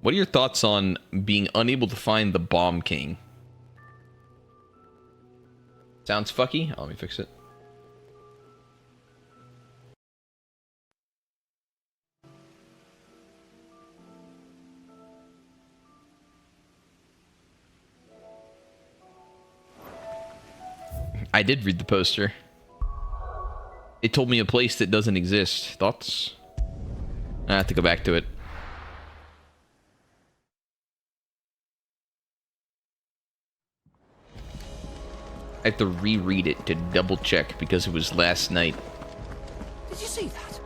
What are your thoughts on being unable to find the Bomb King? Sounds fucky? Oh, let me fix it. I did read the poster. It told me a place that doesn't exist. Thoughts? I have to go back to it. I have to reread it to double check because it was last night. Did you see that?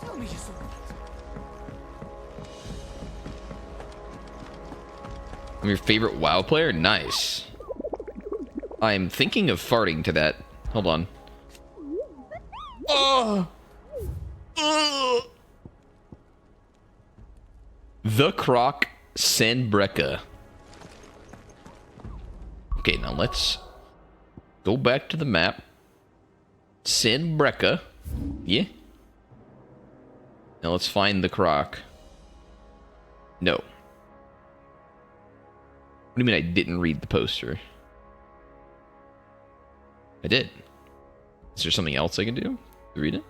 Tell me you saw that. I'm your favorite WoW player? Nice. I'm thinking of farting to that. Hold on. Oh! The Croc Sanbreca. Okay, now let's go back to the map. Sanbreca. Yeah. Now let's find the Croc. No. What do you mean I didn't read the poster? I did. Is there something else I can do to read it?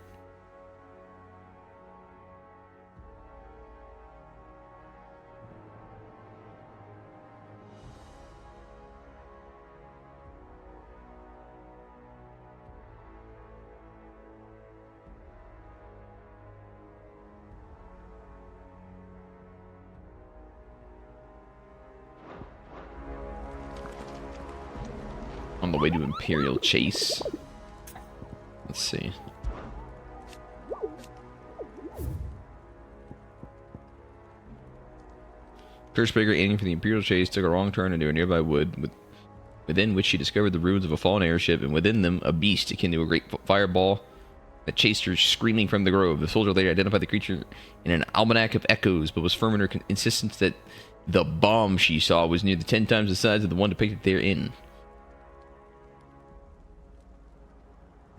On the way to Imperial Chase. Let's see. Cursebreaker, aiming for the Imperial Chase, took a wrong turn into a nearby wood, within which she discovered the ruins of a fallen airship, and within them, a beast akin to a great fireball that chased her screaming from the grove. The soldier later identified the creature in an almanac of echoes, but was firm in her insistence that the bomb she saw was near the 10 times the size of the one depicted therein.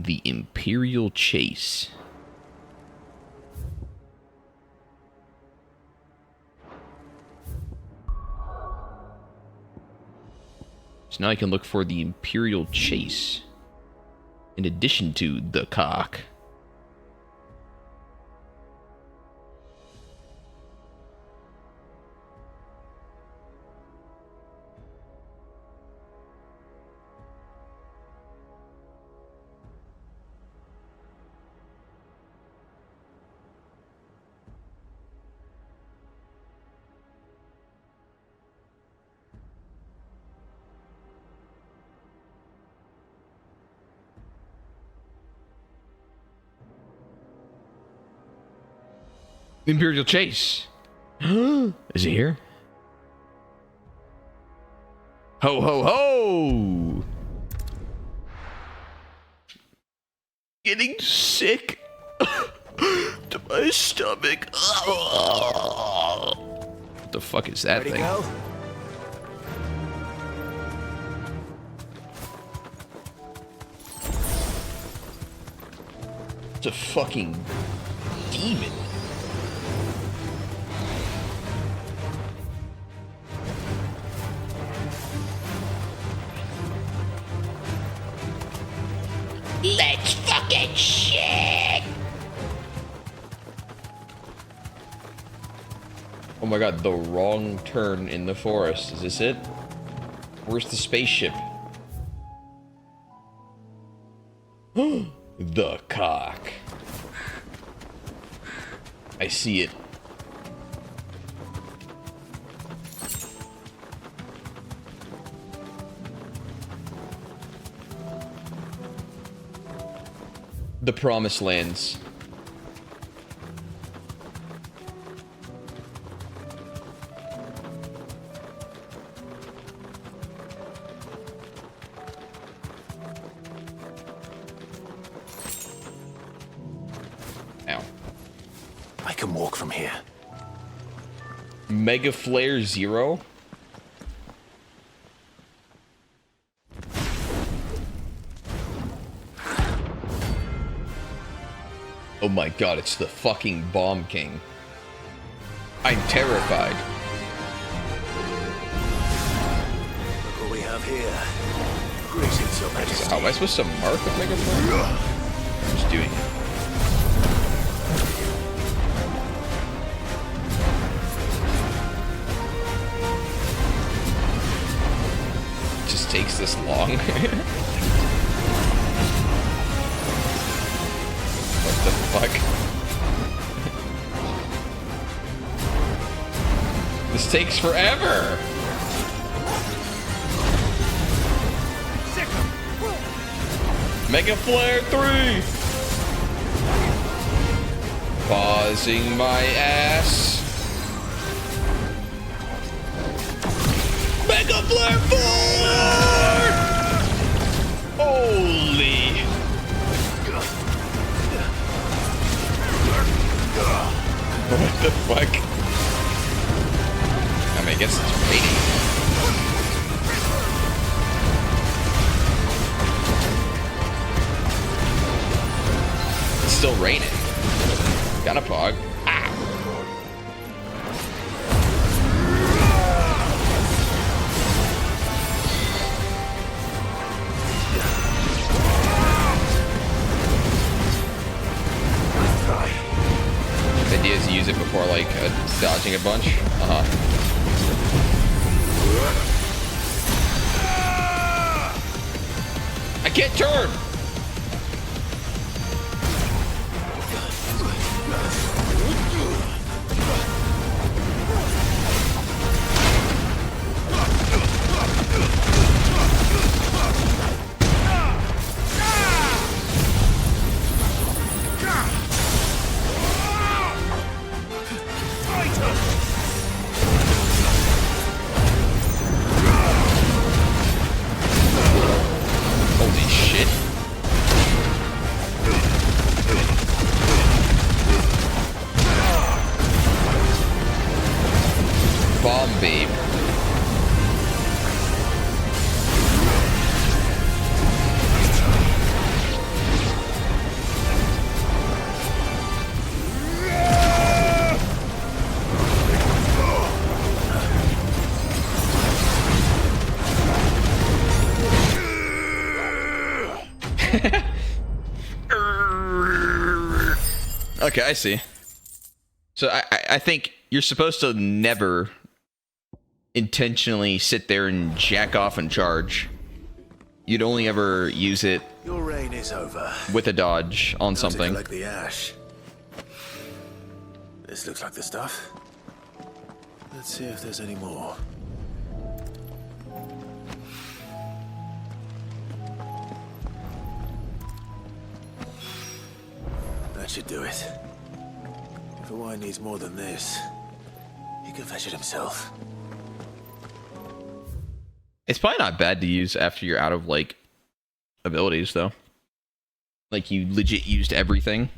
The Imperial Chase. So now I can look for the Imperial Chase. In addition to the cock. Imperial Chase. Is he here? Ho, ho, ho! Getting sick to my stomach. What the fuck is that Ready to thing? go? It's a fucking demon. Let's fucking shit! Oh my god, the wrong turn in the forest. Is this it? Where's the spaceship? The cock. I see it. The Promised Lands. Ow. I can walk from here. Mega Flare Zero? Oh my god, it's the fucking Bomb King. I'm terrified. we have here? Greetings, Your Majesty. How am I supposed to mark with Mega Flare? I'm just doing it. Just takes this long. What the fuck? This takes forever. Mega Flare 3! Pausing my ass. Mega Flare 4! Holy. What the fuck? I mean, I guess it's raining. Still raining. Got a pog. Ah. The idea is to use it before like dodging a bunch. I can't turn. Holy shit. Bomb babe. Okay, I see. So I think you're supposed to never intentionally sit there and jack off and charge. You'd only ever use it Your reign is over. with a dodge on Now to something. collect the ash. This looks like the stuff. Let's see if there's any more. That should do it. If the wine needs more than this, he can fetch it himself. It's probably not bad to use after you're out of like abilities though. Like you legit used everything.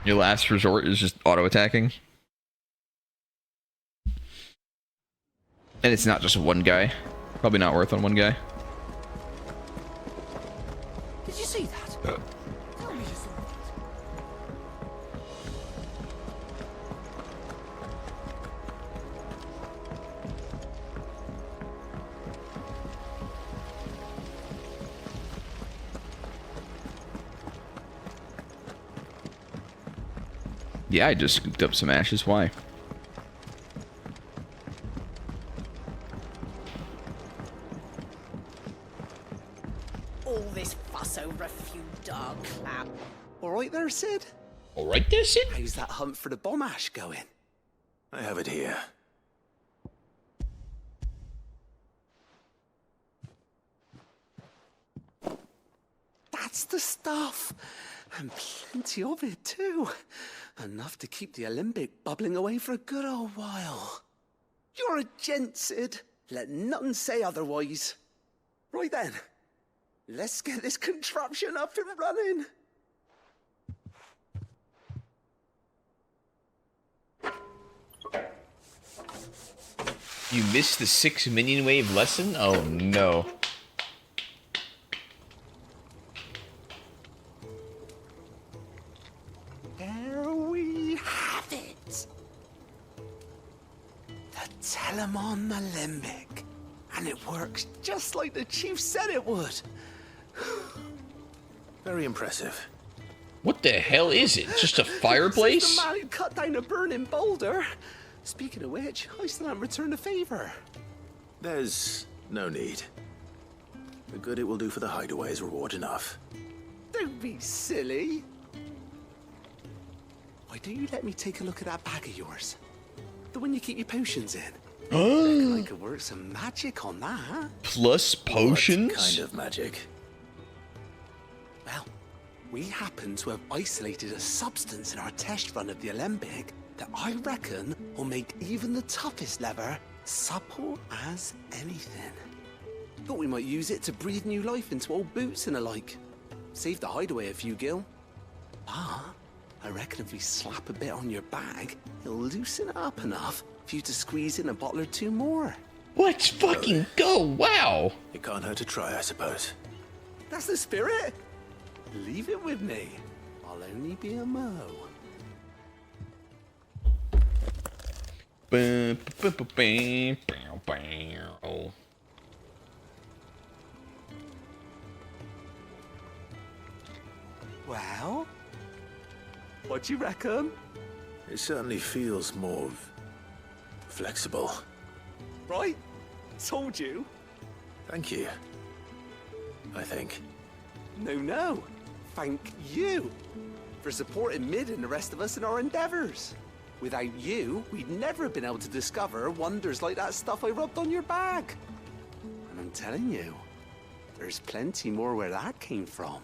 Your last resort is just auto attacking. And it's not just one guy. Probably not worth on one guy. Did you see that? Tell me you saw that. Yeah, I just scooped up some ashes. Why? All this fuss over a few dark clouds. All right there, Sid? All right there, Sid. How's that hunt for the bomb ash going? I have it here. That's the stuff. And plenty of it, too. Enough to keep the Olympic bubbling away for a good old while. You're a gent, Sid. Let none say otherwise. Right then, let's get this contraption up and running. You missed the 6 minion wave lesson? Oh no. Telemon Alembic. And it works just like the chief said it would. Very impressive. What the hell is it? Just a Says fireplace? the man who cut down a burning boulder. Speaking of which, I still haven't returned the favor. There's no need. The good it will do for the hideaway is reward enough. Don't be silly. Why don't you let me take a look at that bag of yours? The one you keep your potions in. Reckon I could work some magic on that. Plus potions? What kind of magic? Well, we happen to have isolated a substance in our test run of the Alembic that I reckon will make even the toughest lever supple as anything. Thought we might use it to breathe new life into old boots and the like. Save the hideaway a few gil. But I reckon if we slap a bit on your bag, it'll loosen it up enough for you to squeeze in a bottle or two more. Let's fucking go! Wow! It can't hurt to try, I suppose. That's the spirit. Leave it with me. I'll only be a mo. Well, what do you reckon? It certainly feels more flexible. Right? Told you. Thank you. I think. No. Thank you for supporting Mid and the rest of us in our endeavors. Without you, we'd never have been able to discover wonders like that stuff I rubbed on your bag. And I'm telling you, there's plenty more where that came from.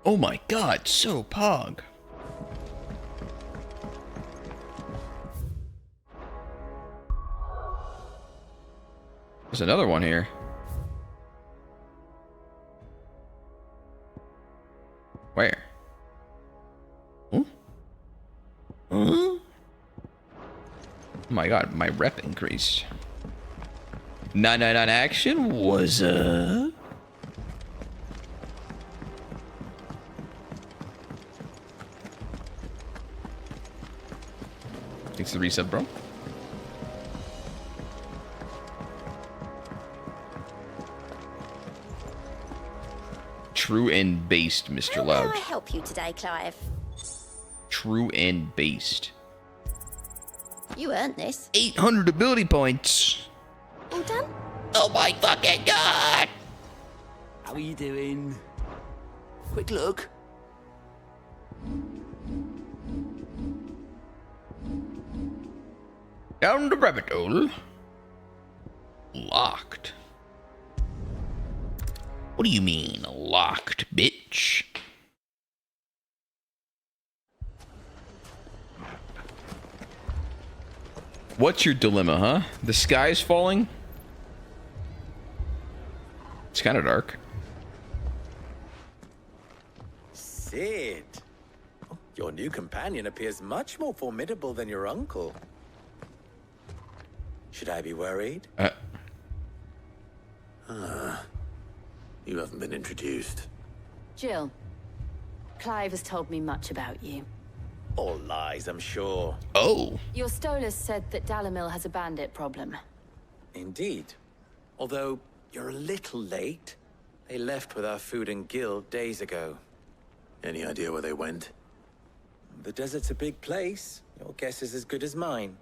Oh my god, so pog. There's another one here. Where? Huh? Oh my god, my rep increased. 999 action was Thanks for the reset, bro. True and based, Mr. How Loud. may I help you today, Clive? True and based. You earned this. 800 ability points. All done? Oh my fucking god! How are you doing? Quick look. Down the rabbit hole. Locked. What do you mean, locked, bitch? What's your dilemma, huh? The sky's falling? It's kind of dark. Sid, your new companion appears much more formidable than your uncle. Should I be worried? You haven't been introduced. Jill, Clive has told me much about you. All lies, I'm sure. Oh. Your Stolas said that Dalamil has a bandit problem. Indeed. Although, you're a little late. They left with our food and guild days ago. Any idea where they went? The desert's a big place. Your guess is as good as mine.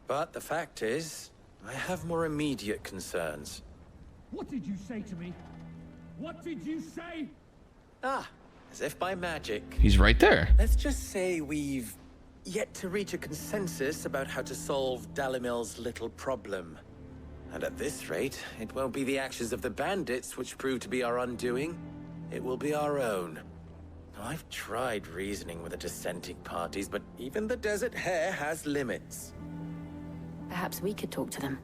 But the fact is, I have more immediate concerns. What did you say to me? What did you say? Ah, as if by magic. He's right there. Let's just say we've yet to reach a consensus about how to solve Dalimil's little problem. And at this rate, it won't be the actions of the bandits which prove to be our undoing. It will be our own. I've tried reasoning with the dissenting parties, but even the Desert Hare has limits. Perhaps we could talk to them.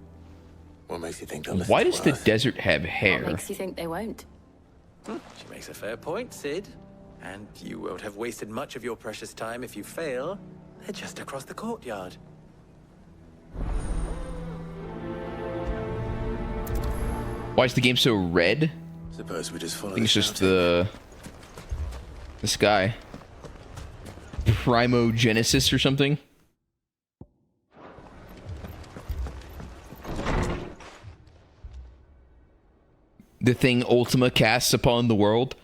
What makes you think they'll listen Why to does the us? desert have What hair? makes you think they won't? She makes a fair point, Sid. And you won't have wasted much of your precious time if you fail. They're just across the courtyard. Why is the game so red? Suppose we just follow I think it's the just shouting. this guy. Primogenesis or something. The thing Ultima casts upon the world.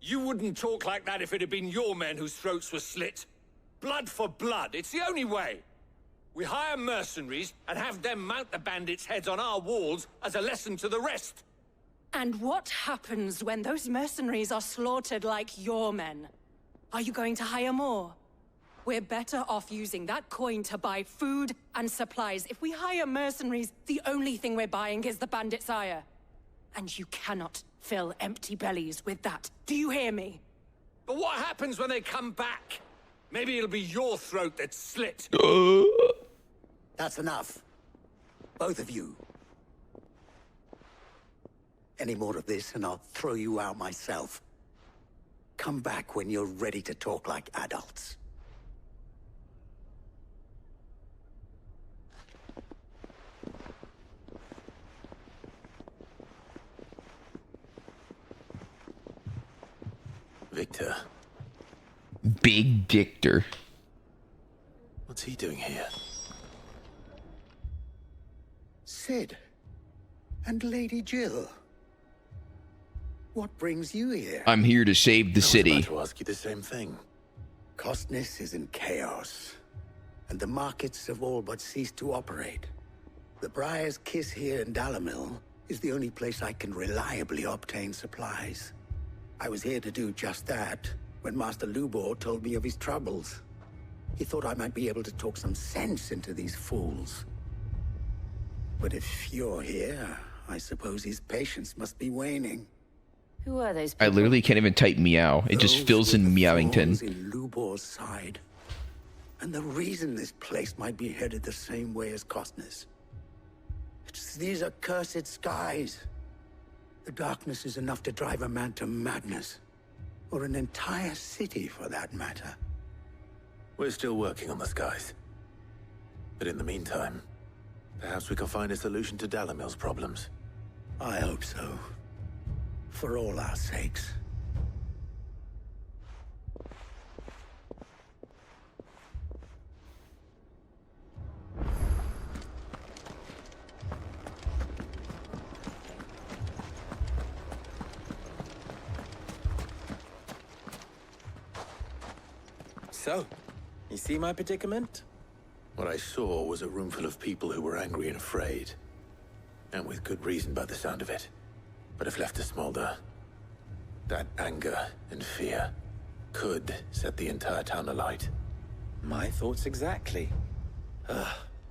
You wouldn't talk like that if it had been your men whose throats were slit. Blood for blood, it's the only way. We hire mercenaries and have them mount the bandits' heads on our walls as a lesson to the rest. And what happens when those mercenaries are slaughtered like your men? Are you going to hire more? We're better off using that coin to buy food and supplies. If we hire mercenaries, the only thing we're buying is the bandits' ire. And you cannot fill empty bellies with that. Do you hear me? But what happens when they come back? Maybe it'll be your throat that's slit. That's enough. Both of you. Any more of this and I'll throw you out myself. Come back when you're ready to talk like adults. Victor, Big Dictor. what's he doing here? Sid. And Lady Jill. What brings you here? I'm here to save the I was city. about to ask you the same thing. Costness is in chaos, and the markets have all but ceased to operate. The Briar's Kiss here in Dalimil is the only place I can reliably obtain supplies. I was here to do just that when Master Lubor told me of his troubles. He thought I might be able to talk some sense into these fools. But if you're here, I suppose his patience must be waning. Who are those I people? literally can't even type meow. It just Those fills were in the Meowington. thorns in Lubor's side. And the reason this place might be headed the same way as Costness. It's these accursed skies. The darkness is enough to drive a man to madness. Or an entire city, for that matter. We're still working on the skies. But in the meantime, perhaps we can find a solution to Dalimil's problems. I hope so. For all our sakes. So, you see my predicament? What I saw was a room full of people who were angry and afraid. And with good reason by the sound of it. But if left to smolder, that anger and fear could set the entire town alight. My thoughts exactly.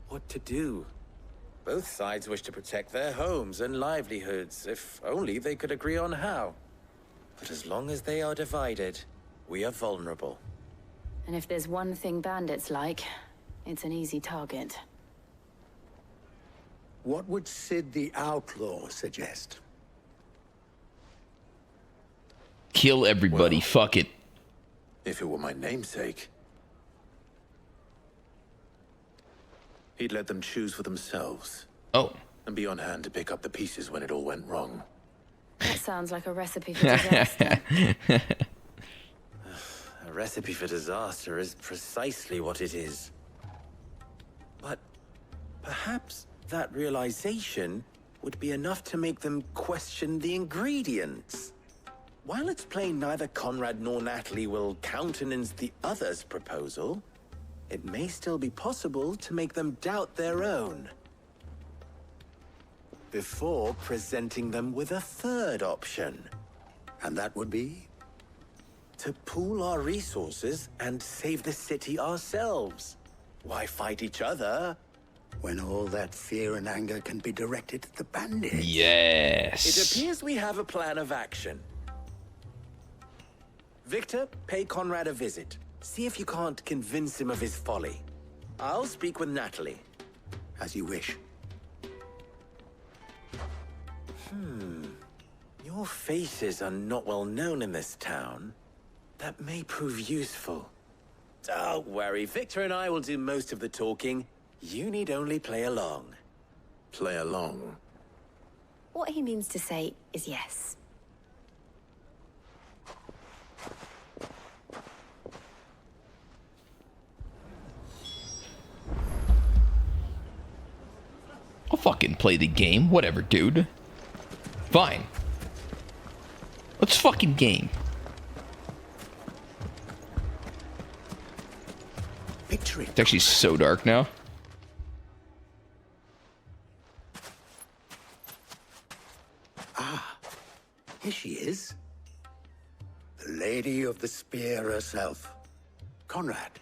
What to do? Both sides wish to protect their homes and livelihoods, if only they could agree on how. But as long as they are divided, we are vulnerable. And if there's one thing bandits like, it's an easy target. What would Sid the Outlaw suggest? Kill everybody. Well. Fuck it. If it were my namesake, he'd let them choose for themselves Oh. and be on hand to pick up the pieces when it all went wrong. That sounds like a recipe for disaster. A recipe for disaster is precisely what it is. But perhaps that realization would be enough to make them question the ingredients. While it's plain neither Conrad nor Natalie will countenance the other's proposal, it may still be possible to make them doubt their own. Before presenting them with a third option. And that would be? To pool our resources and save the city ourselves. Why fight each other? When all that fear and anger can be directed at the bandits. It Yes. appears we have a plan of action. Victor, pay Conrad a visit. See if you can't convince him of his folly. I'll speak with Natalie. As you wish. Your faces are not well known in this town. That may prove useful. Don't worry, Victor and I will do most of the talking. You need only play along. Play along. What he means to say is yes. I'll fucking play the game. Whatever, dude. Fine. Let's fucking game. Victory. It's actually so dark now. Here she is. The Lady of the Spear herself. Conrad.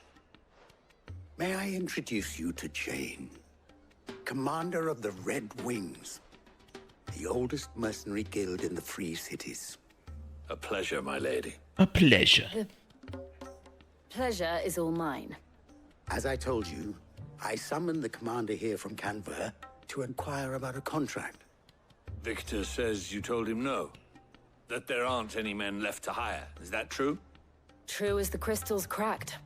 May I introduce you to Jane, commander of the Red Wings, the oldest mercenary guild in the Free Cities. A pleasure, my lady. A pleasure. Pleasure is all mine. As I told you, I summoned the commander here from Canver to inquire about a contract. Victor says you told him no. That there aren't any men left to hire. Is that true? True as the crystals cracked.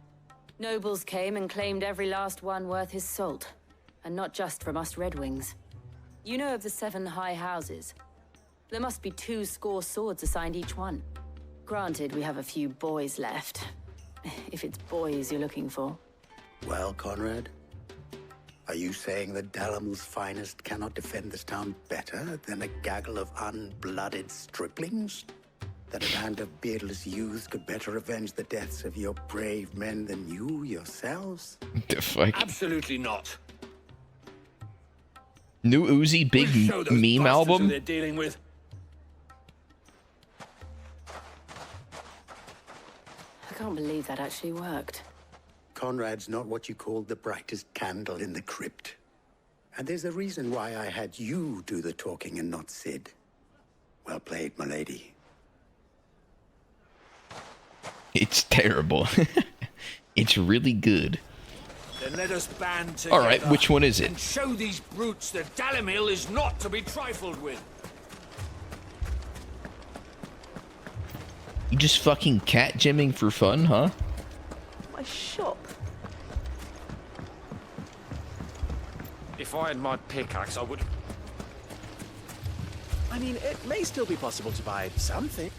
Nobles came and claimed every last one worth his salt. And not just from us Red Wings. You know of the 7 high houses. There must be 2 swords assigned each one. Granted, we have a few boys left. If it's boys you're looking for. Well, Conrad, are you saying that Dalamil's finest cannot defend this town better than a gaggle of unblooded striplings? That a band of beardless youths could better avenge the deaths of your brave men than you yourselves? The fuck? Absolutely not. New Uzi big We'll show those meme bastards who album? they're dealing with. I can't believe that actually worked. Conrad's not what you called the brightest candle in the crypt. And there's a reason why I had you do the talking and not Sid. Well played, my lady. It's terrible. It's really good. Then let us band together. Alright, which one is it? And show these brutes that Dalimil is not to be trifled with. You just fucking cat gymming for fun, huh? My shop. If I had my pickaxe, I would... I mean, it may still be possible to buy something.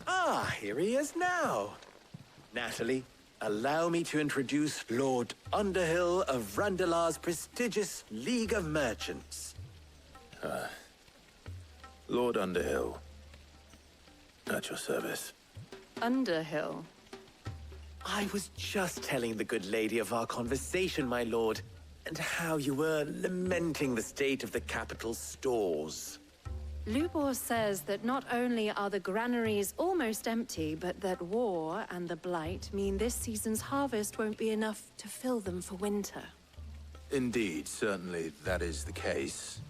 Ah, here he is now. Natalie, allow me to introduce Lord Underhill of Randalar's prestigious League of Merchants. Lord Underhill. At your service. Underhill. I was just telling the good lady of our conversation, my lord, and how you were lamenting the state of the capital's stores. Lubor says that not only are the granaries almost empty, but that war and the Blight mean this season's harvest won't be enough to fill them for winter. Indeed, certainly that is the case.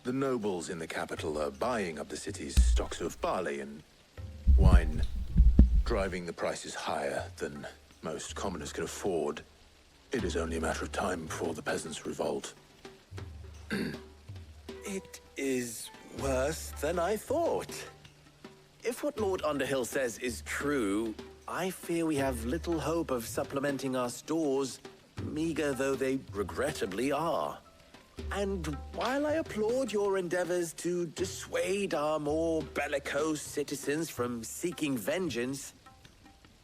The nobles in the capital are buying up the city's stocks of barley and wine, driving the prices higher than most commoners can afford. It is only a matter of time before the peasants revolt. It is worse than I thought. If what Lord Underhill says is true, I fear we have little hope of supplementing our stores, meager though they regrettably are. And while I applaud your endeavors to dissuade our more bellicose citizens from seeking vengeance,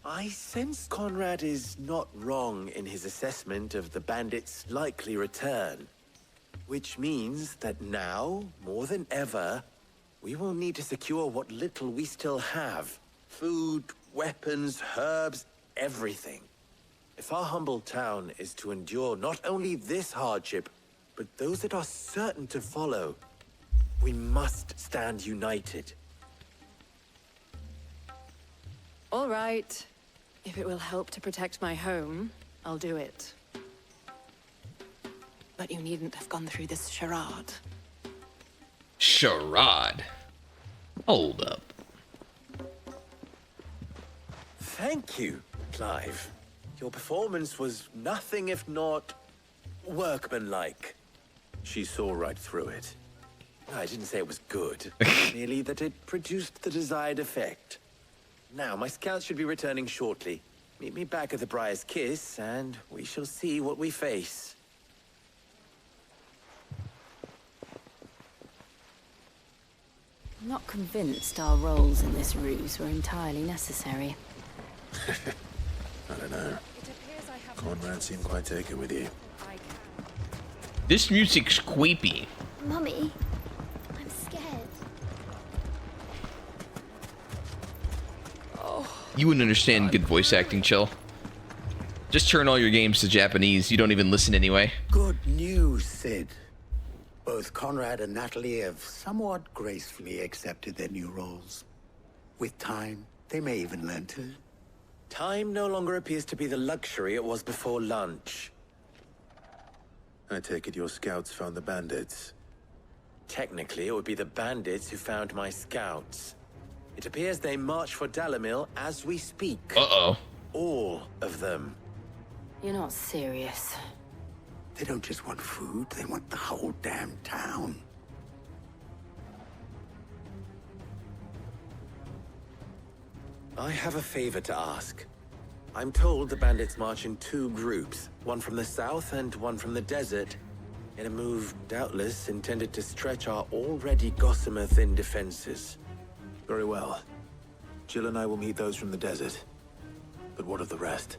I sense Conrad is not wrong in his assessment of the bandits' likely return. Which means that now, more than ever, we will need to secure what little we still have. Food, weapons, herbs, everything. If our humble town is to endure not only this hardship, but those that are certain to follow, we must stand united. All right. If it will help to protect my home, I'll do it. But you needn't have gone through this charade. Charade. Hold up. Thank you, Clive. Your performance was nothing if not workmanlike. She saw right through it. I didn't say it was good, merely that it produced the desired effect. Now, my scouts should be returning shortly. Meet me back at the Briar's Kiss, and we shall see what we face. I'm not convinced our roles in this ruse were entirely necessary. I don't know. Conrad seemed quite taken with you. This music's creepy. Mummy, I'm scared. You wouldn't understand good voice acting, Chill. Just turn all your games to Japanese. You don't even listen anyway. Good news, Sid. Both Conrad and Natalie have somewhat gracefully accepted their new roles. With time, they may even learn to. Time no longer appears to be the luxury it was before lunch. I take it your scouts found the bandits. Technically, it would be the bandits who found my scouts. It appears they march for Dalimil as we speak. Uh-oh. All of them. You're not serious. They don't just want food, they want the whole damn town. I have a favor to ask. I'm told the bandits march in two groups, one from the south and one from the desert, in a move doubtless intended to stretch our already gossamer-thin defenses. Very well. Jill and I will meet those from the desert. But what of the rest?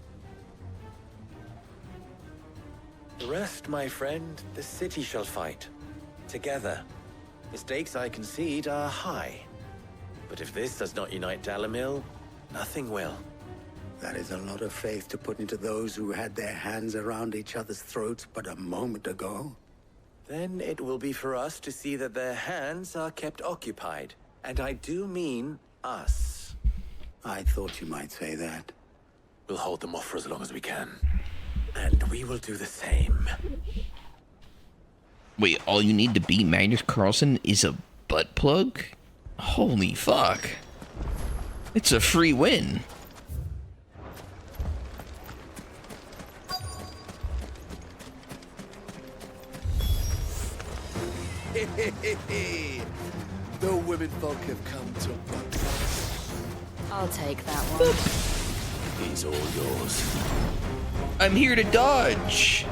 The rest, my friend, the city shall fight. Together. The stakes, I concede, are high. But if this does not unite Dalimil, nothing will. That is a lot of faith to put into those who had their hands around each other's throats but a moment ago. Then it will be for us to see that their hands are kept occupied. And I do mean us. I thought you might say that. We'll hold them off for as long as we can. And we will do the same. Wait, all you need to be Magnus Carlsen is a butt plug? Holy fuck. It's a free win. The women folk have come to I'll take that one. He's all yours. I'm here to dodge.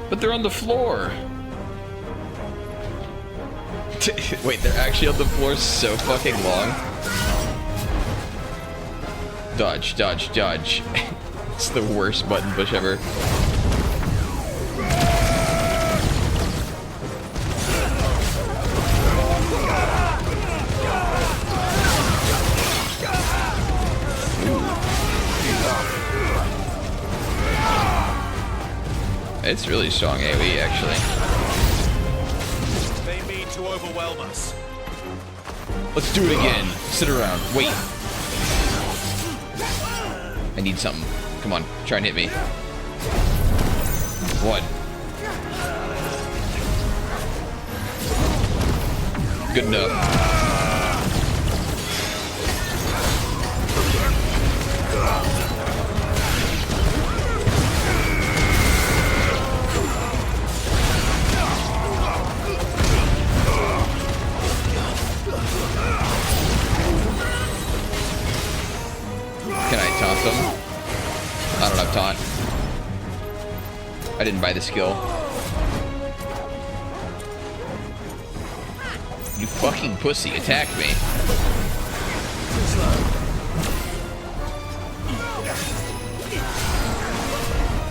But they're on the floor. Wait, they're actually on the floor so fucking long. Dodge, dodge, dodge. It's the worst button push ever. It's really strong AoE, actually. They mean to overwhelm us. Let's do it again. Sit around. Wait. I need something. Come on. Try and hit me. One. Good enough. Can I taunt them? I don't have taunt. I didn't buy the skill. You fucking pussy, attack me.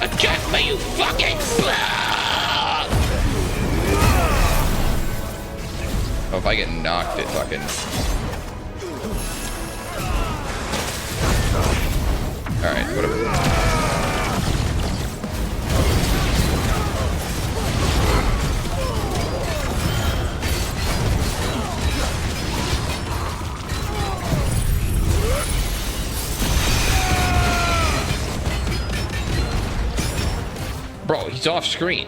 Attack me, you fucking Oh, if I get knocked, it fucking... Alright, whatever. Bro, he's off screen.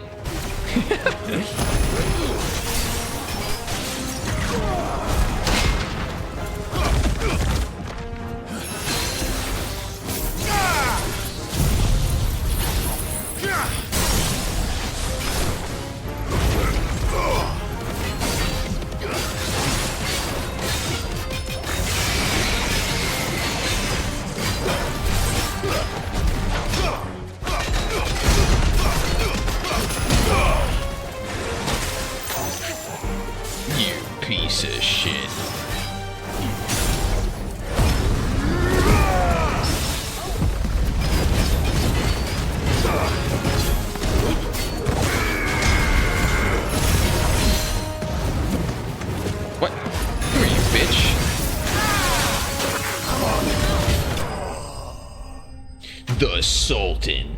The Sultan.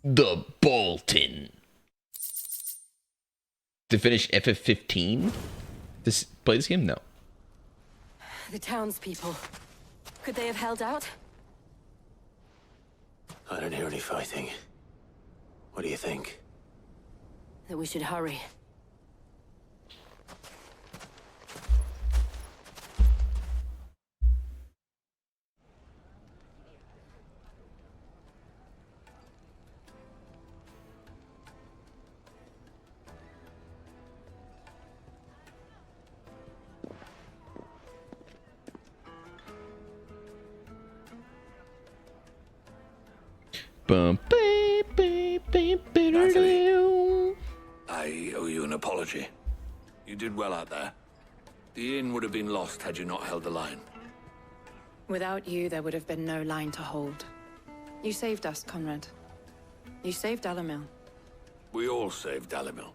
The Bolton. To finish FF15? Play this game? No. The townspeople. Could they have held out? I don't hear any fighting. What do you think? That we should hurry. Natalie, I owe you an apology. You did well out there. The inn would have been lost had you not held the line. Without you, there would have been no line to hold. You saved us, Conrad. You saved Dalimil. We all saved Dalimil.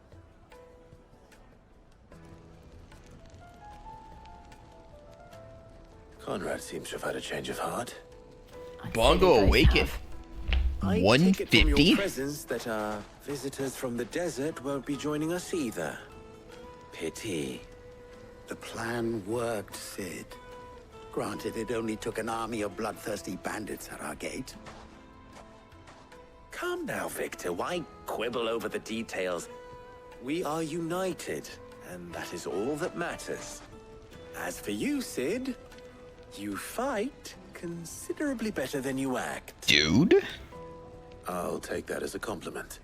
Conrad seems to have had a change of heart. Bongo Awaken. I take it from 150? your presence that our visitors from the desert won't be joining us either. Pity. The plan worked, Sid. Granted, it only took an army of bloodthirsty bandits at our gate. Calm now, Victor. Why quibble over the details? We are united, and that is all that matters. As for you, Sid, you fight considerably better than you act. Dude? I'll take that as a compliment.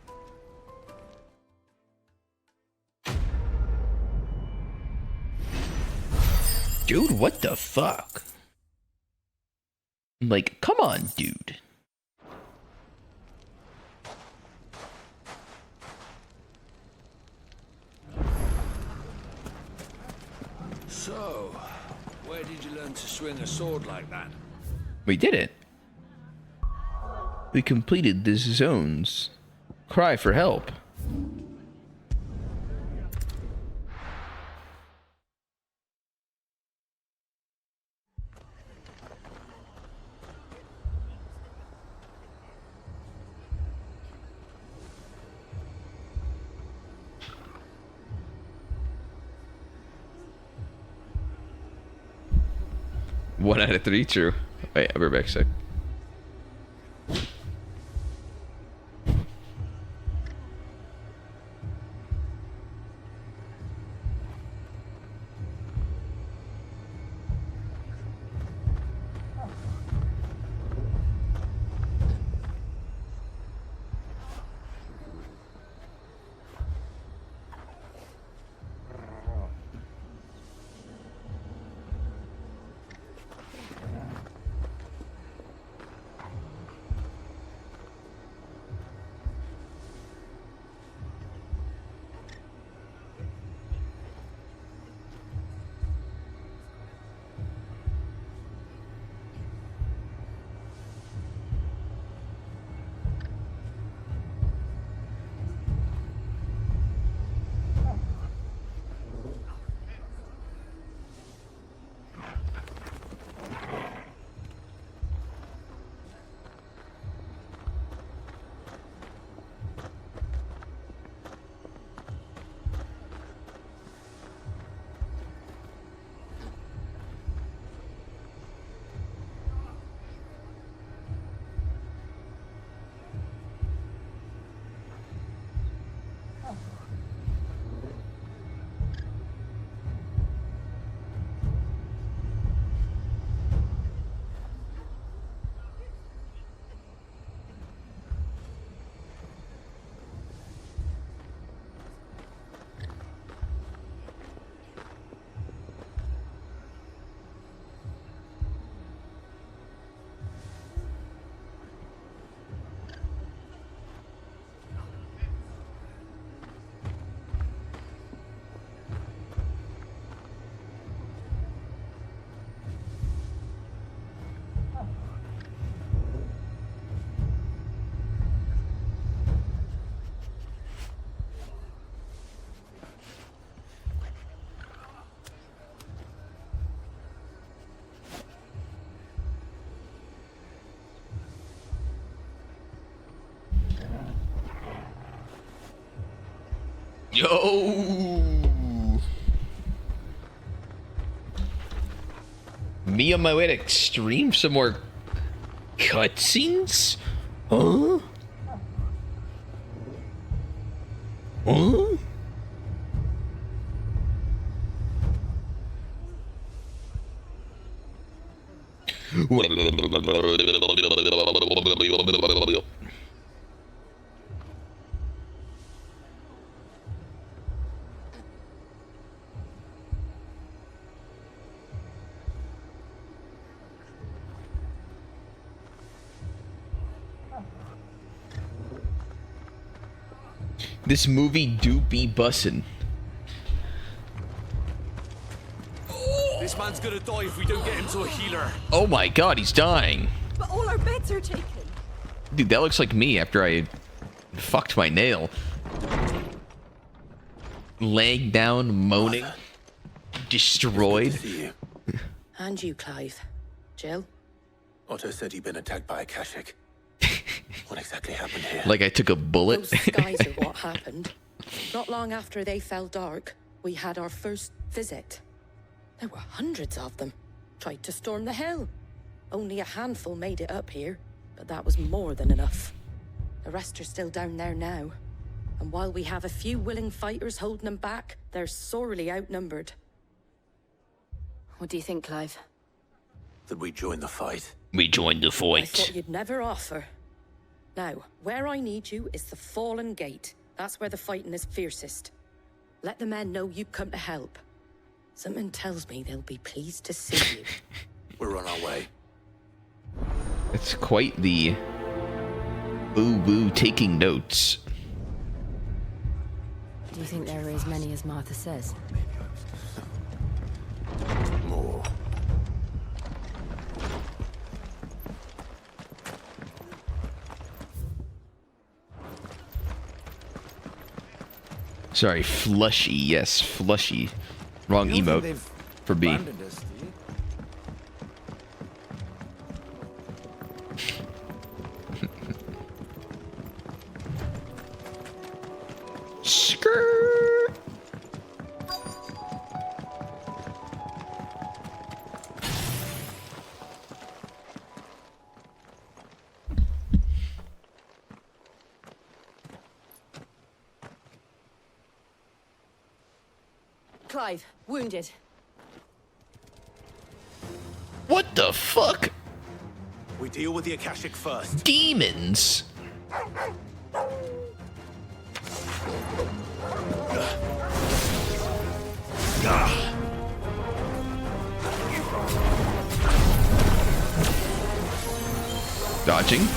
Dude, what the fuck? Like, come on, dude. So, where did you learn to swing a sword like that? We did it. We completed the zone's cry for help. One out of 3 true. Wait, I'll be back a sec. Yo! Me on my way to stream some more cutscenes? Huh? Huh? This movie do be bussin'. This man's gonna die if we don't get him to a healer. Oh my god, he's dying. But all our beds are taken. Dude, that looks like me after I fucked my nail. Laying down, moaning, destroyed. Good to see you. And you, Clive. Jill? Otto said he'd been attacked by a Kashik. What exactly happened here? Like I took a bullet. Those skies are what happened. Not long after they fell dark, we had our first visit. There were hundreds of them. Tried to storm the hill. Only a handful made it up here, but that was more than enough. The rest are still down there now. And while we have a few willing fighters holding them back, they're sorely outnumbered. What do you think, Clive? That we join the fight. We joined the I thought fight. you'd never offer. Now, where I need you is the Fallen Gate. That's where the fighting is fiercest. Let the men know you come to help. Something tells me they'll be pleased to see you. We're on our way. It's quite the boo-boo taking notes. Do you think there are as many as Martha says? More. Sorry, flushy. Yes, flushy. Wrong You don't emote think they've for B. abandoned us, do you? Skirt. Clive, wounded. What the fuck? We deal with the Akashic first. Demons? Dodging.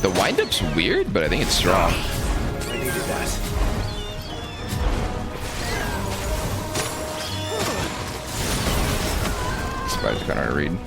The wind-up's weird, but I think it's strong. I needed that. Spiders are kind of hard to read.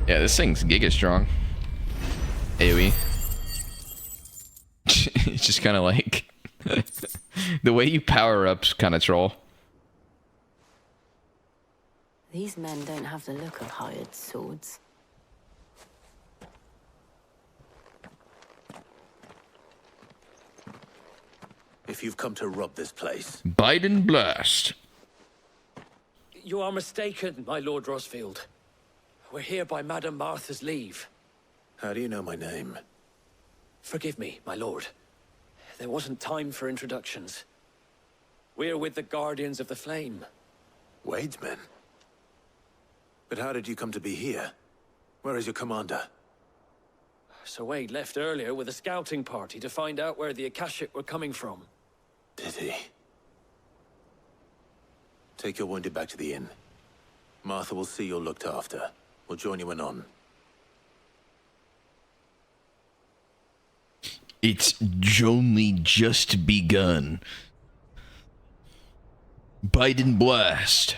Yeah, this thing's giga strong. AoE. It's just kind of like the way you power up's kind of troll. These men don't have the look of hired swords. If you've come to rob this place, Biden blast. You are mistaken, my Lord Rosfield. We're here by Madame Martha's leave. how do you know my name? Forgive me, my lord. There wasn't time for introductions. We're with the Guardians of the Flame. Wade's men? But how did you come to be here? Where is your commander? Sir Wade left earlier with a scouting party to find out where the Akashic were coming from. Did he? Take your wounded back to the inn. Martha will see you're looked after. We'll join you anon. It's only just begun. Biden blast.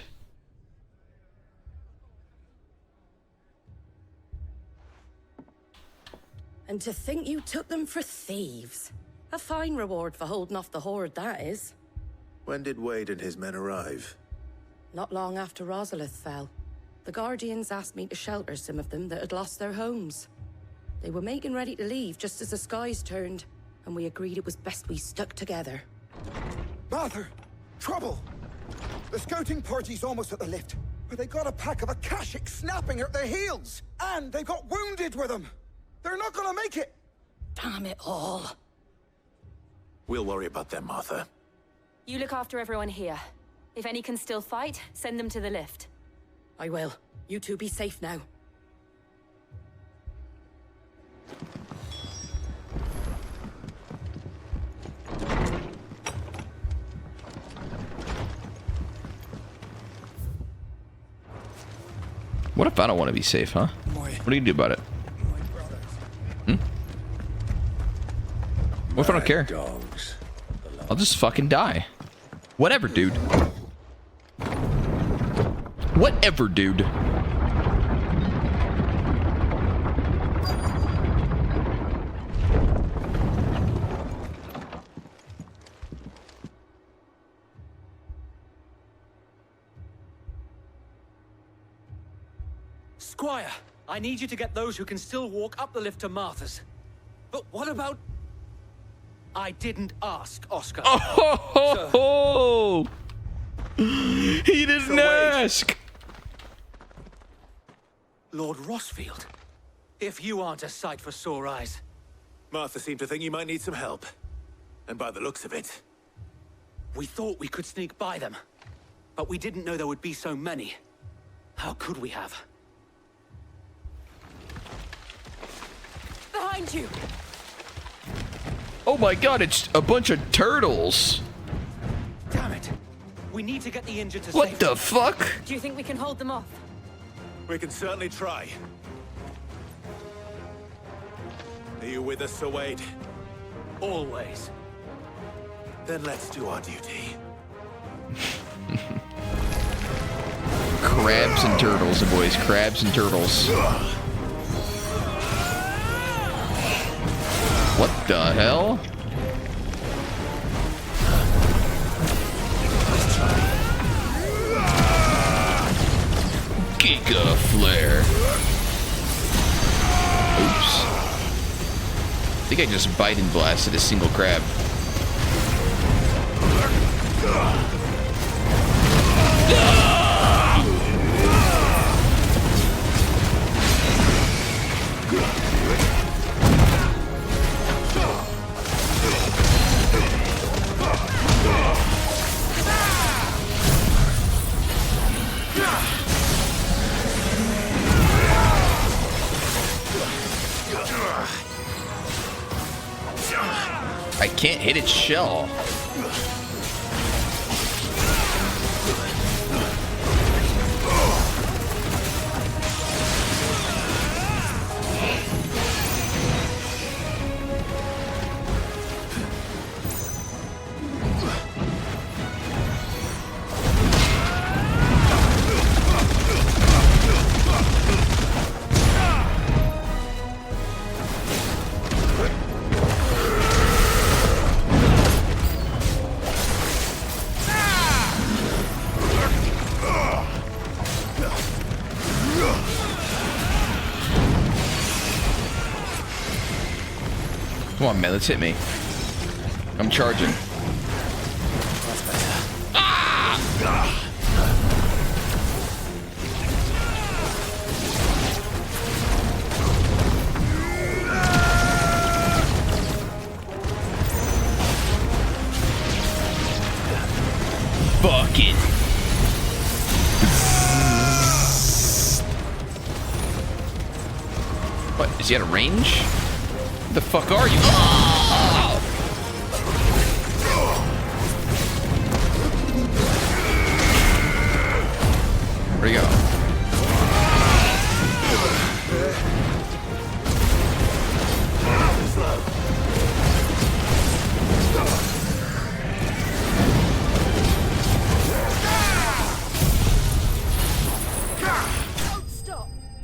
And to think you took them for thieves. A fine reward for holding off the horde, that is. When did Wade and his men arrive? Not long after Rosalith fell. The Guardians asked me to shelter some of them that had lost their homes. They were making ready to leave just as the skies turned, and we agreed it was best we stuck together. Martha! Trouble! The scouting party's almost at the lift, but they got a pack of Akashic snapping at their heels! And they got wounded with them! They're not gonna make it! Damn it all. We'll worry about them, Martha. You look after everyone here. If any can still fight, send them to the lift. I will. You two be safe now. What if I don't want to be safe, huh? What do you do about it? What if I don't care? I'll just fucking die. Whatever, dude. Whatever, dude. Squire, I need you to get those who can still walk up the lift to Martha's. But what about... I didn't ask, Oscar. Oh! He didn't ask! Lord Rosfield, if you aren't a sight for sore eyes. Martha seemed to think you might need some help. And by the looks of it... We thought we could sneak by them, but we didn't know there would be so many. How could we have? Behind you! Oh my god, it's a bunch of turtles! Damn it! We need to get the injured to What safety. the fuck? Do you think we can hold them off? We can certainly try. Are you with us, Sir Wade? Always. Then let's do our duty. Crabs and turtles, boys. Crabs and turtles. What the hell? Giga Flare. Oops. I think I just Biden blasted a single crab. I can't hit its shell. Come on, man, let's hit me. I'm charging. Is he out of range? What the fuck are you? Oh! Where'd he go?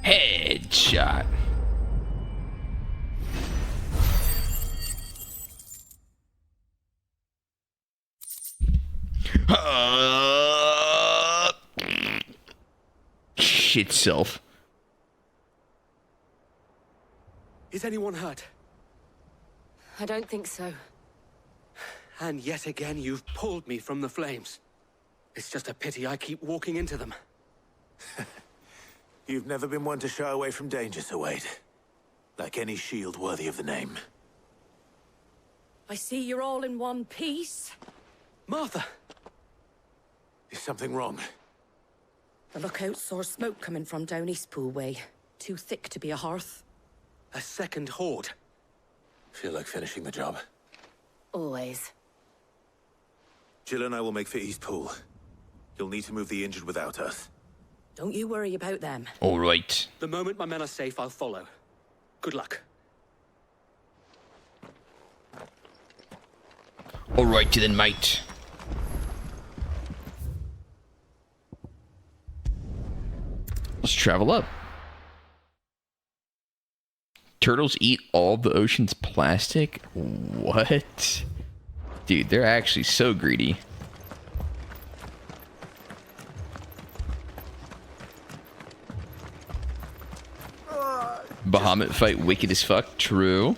Headshot. Shit self. Is anyone hurt? I don't think so. And yet again, you've pulled me from the flames. It's just a pity I keep walking into them. You've never been one to shy away from danger, Sir Wade. Like any shield worthy of the name. I see you're all in one piece. Martha! Is something wrong? The lookout saw smoke coming from down Eastpool way. Too thick to be a hearth. A second horde. Feel like finishing the job. Always. Jill and I will make for Eastpool. You'll need to move the injured without us. Don't you worry about them. All right. The moment my men are safe, I'll follow. Good luck. All right, then, mate. Let's travel up. Turtles eat all the ocean's plastic? What? Dude, they're actually so greedy. Bahamut fight wicked as fuck. True.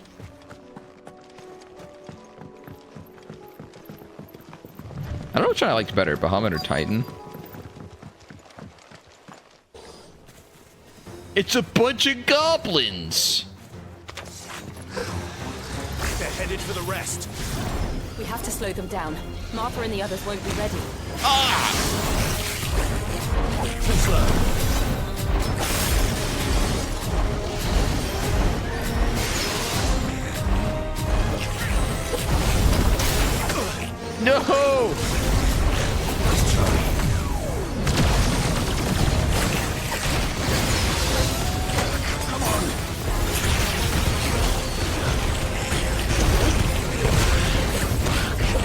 I don't know which one I liked better, Bahamut or Titan. It's a bunch of goblins! They're headed for the rest. We have to slow them down. Martha and the others won't be ready. Too slow. No!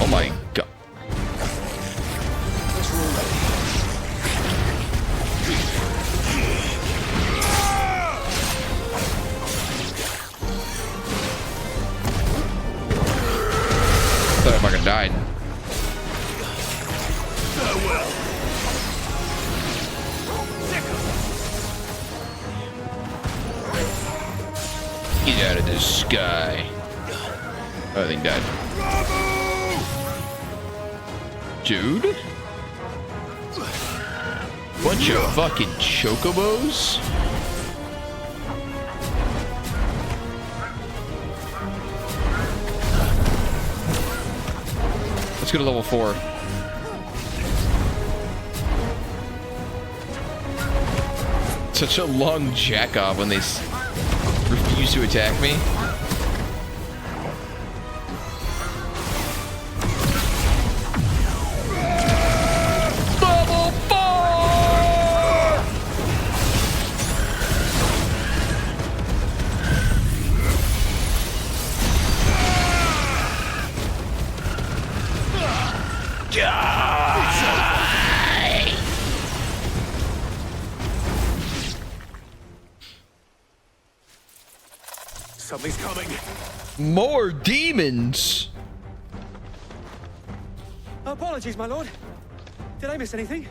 Oh my god. Thought I fucking died. Get out of the sky. Oh, I think died. Dude? Bunch of fucking chocobos? Let's go to level 4. Such a long jack off when they refuse to attack me. Level 4! Something's coming. More demons. Apologies, my lord. Did I miss anything?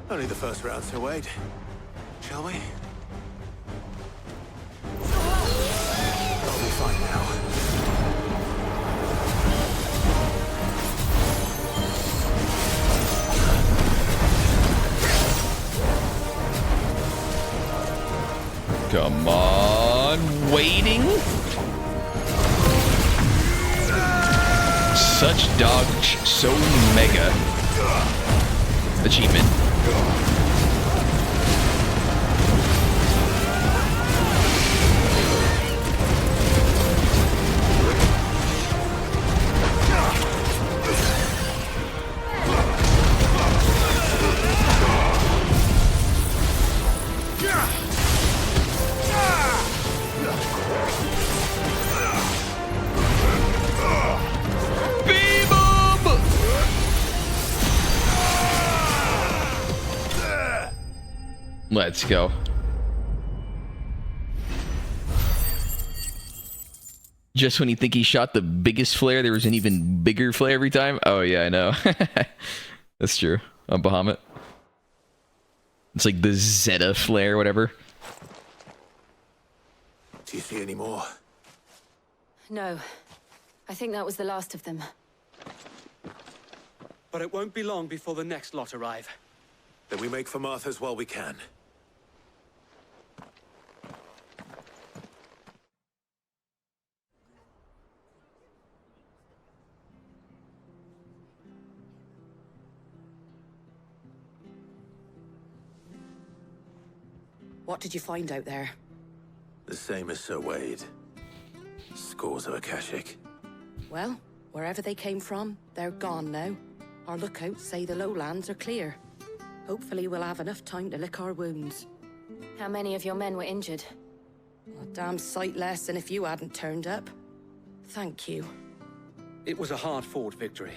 Only the first round, Sir Wade. Shall we? I'll be fine now. Come on, waiting. Such dodge, so mega. Achievement. Let's go. Just when you think he shot the biggest flare, there was an even bigger flare every time. Oh yeah, I know. That's true. On Bahamut. It's like the Zeta flare, whatever. Do you see any more? No. I think that was the last of them. But it won't be long before the next lot arrive. Then we make for Martha's while we can. What did you find out there? The same as Sir Wade. Scores of Akashic. Well, wherever they came from, they're gone now. Our lookouts say the lowlands are clear. Hopefully we'll have enough time to lick our wounds. How many of your men were injured? A damn sight less than if you hadn't turned up. Thank you. It was a hard-fought victory.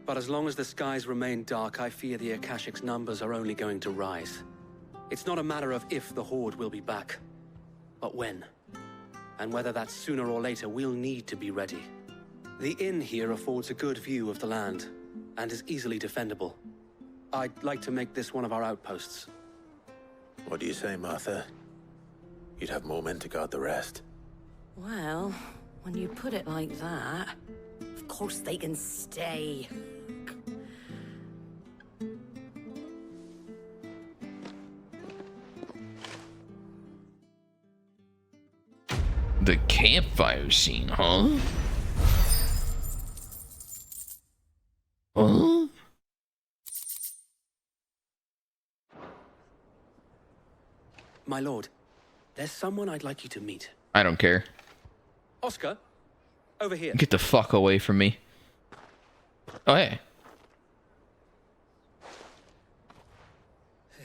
But as long as the skies remain dark, I fear the Akashic's numbers are only going to rise. It's not a matter of if the Horde will be back, but when. And whether that's sooner or later, we'll need to be ready. The inn here affords a good view of the land, and is easily defendable. I'd like to make this one of our outposts. What do you say, Martha? You'd have more men to guard the rest. Well, when you put it like that, of course they can stay. The campfire scene, huh? Huh? My lord, there's someone I'd like you to meet. I don't care. Oscar, over here. Get the fuck away from me. Oh, hey.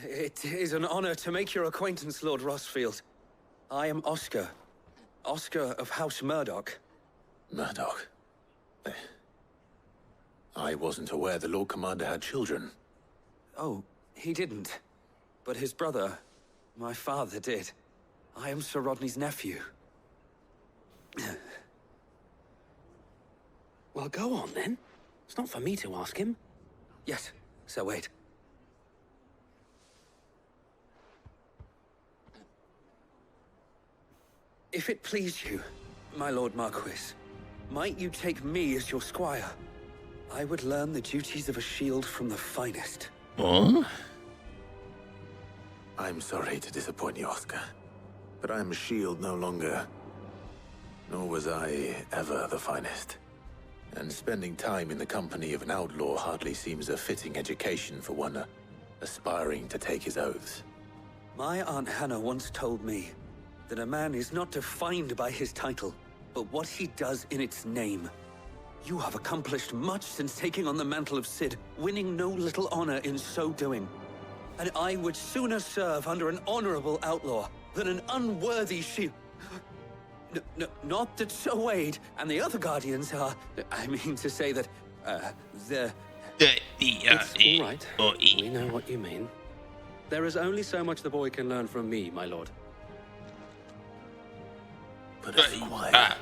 It is an honor to make your acquaintance, Lord Rossfield. I am Oscar. Oscar of House Murdoch. Murdoch? I wasn't aware the Lord Commander had children. Oh, he didn't. But his brother, my father, did. I am Sir Rodney's nephew. Well, go on, then. It's not for me to ask him. Yes, Sir Wade. If it please you, my Lord Marquis, might you take me as your squire? I would learn the duties of a shield from the finest. Huh? I'm sorry to disappoint you, Oscar, but I'm a shield no longer. Nor was I ever the finest. And spending time in the company of an outlaw hardly seems a fitting education for one aspiring to take his oaths. My Aunt Hannah once told me that a man is not defined by his title, but what he does in its name. You have accomplished much since taking on the mantle of Cid, winning no little honor in so doing. And I would sooner serve under an honorable outlaw than an unworthy shield. Not that Sir Wade and the other Guardians are... I mean to say that, they're... It's all right. We know what you mean. There is only so much the boy can learn from me, my lord. But a squire...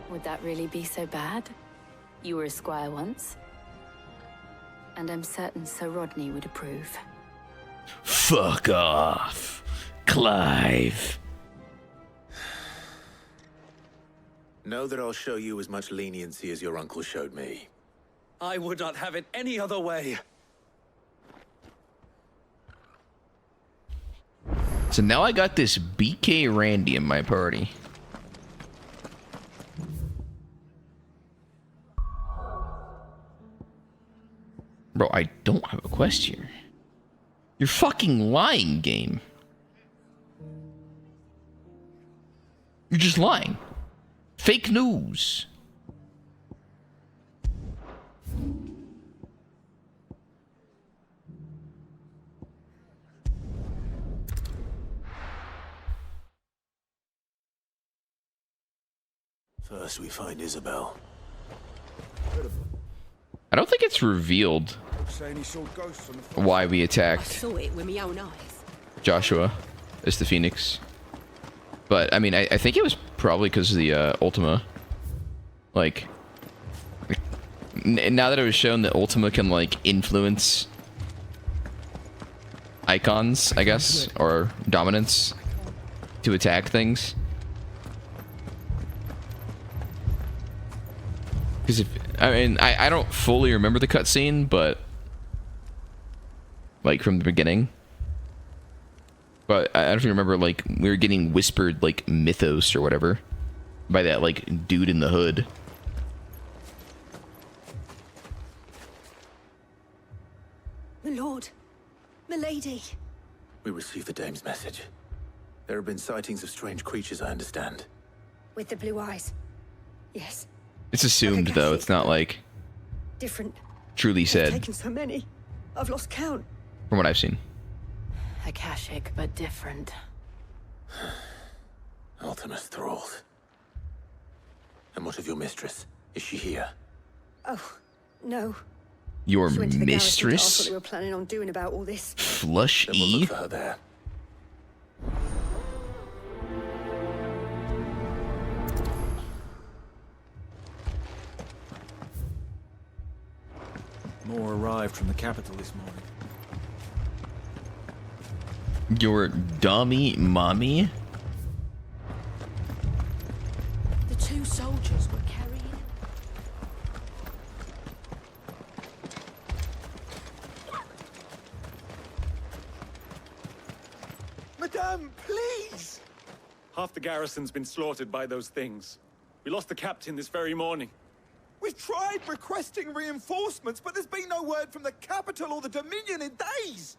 Would that really be so bad? You were a squire once. And I'm certain Sir Rodney would approve. Fuck off, Clive. Know that I'll show you as much leniency as your uncle showed me. I would not have it any other way. So now I got this BK Randy in my party. Bro, I don't have a quest here. You're fucking lying, game. You're just lying. Fake news. First we find Isabel. I don't think it's revealed saying he saw ghosts on the why we I attacked saw it with my own eyes. Joshua as the Phoenix. But I mean, I think it was probably because of the Ultima. Like, now that it was shown that Ultima can like influence icons, I guess, or dominance to attack things. Because if I mean, I don't fully remember the cutscene, but like from the beginning. But I don't know if you remember, like, we were getting whispered, like, mythos or whatever by that, like, dude in the hood. My lord. My lady. We received the dame's message. There have been sightings of strange creatures, I understand. With the blue eyes. Yes. It's assumed, though. It's not, like, Different. truly I've said, taken so many. I've lost count. from what I've seen. Akashic, but different. Ultima's thralls. And what of your mistress? Is she here? Oh, no. Your She went to the garrison to ask what mistress? they were planning on doing about all this. Flush Then we'll E? look for her there. More arrived from the capital this morning. Your dummy mommy? The two soldiers were carrying. Madame, please! Half the garrison's been slaughtered by those things. We lost the captain this very morning. We've tried requesting reinforcements, but there's been no word from the capital or the Dominion in days!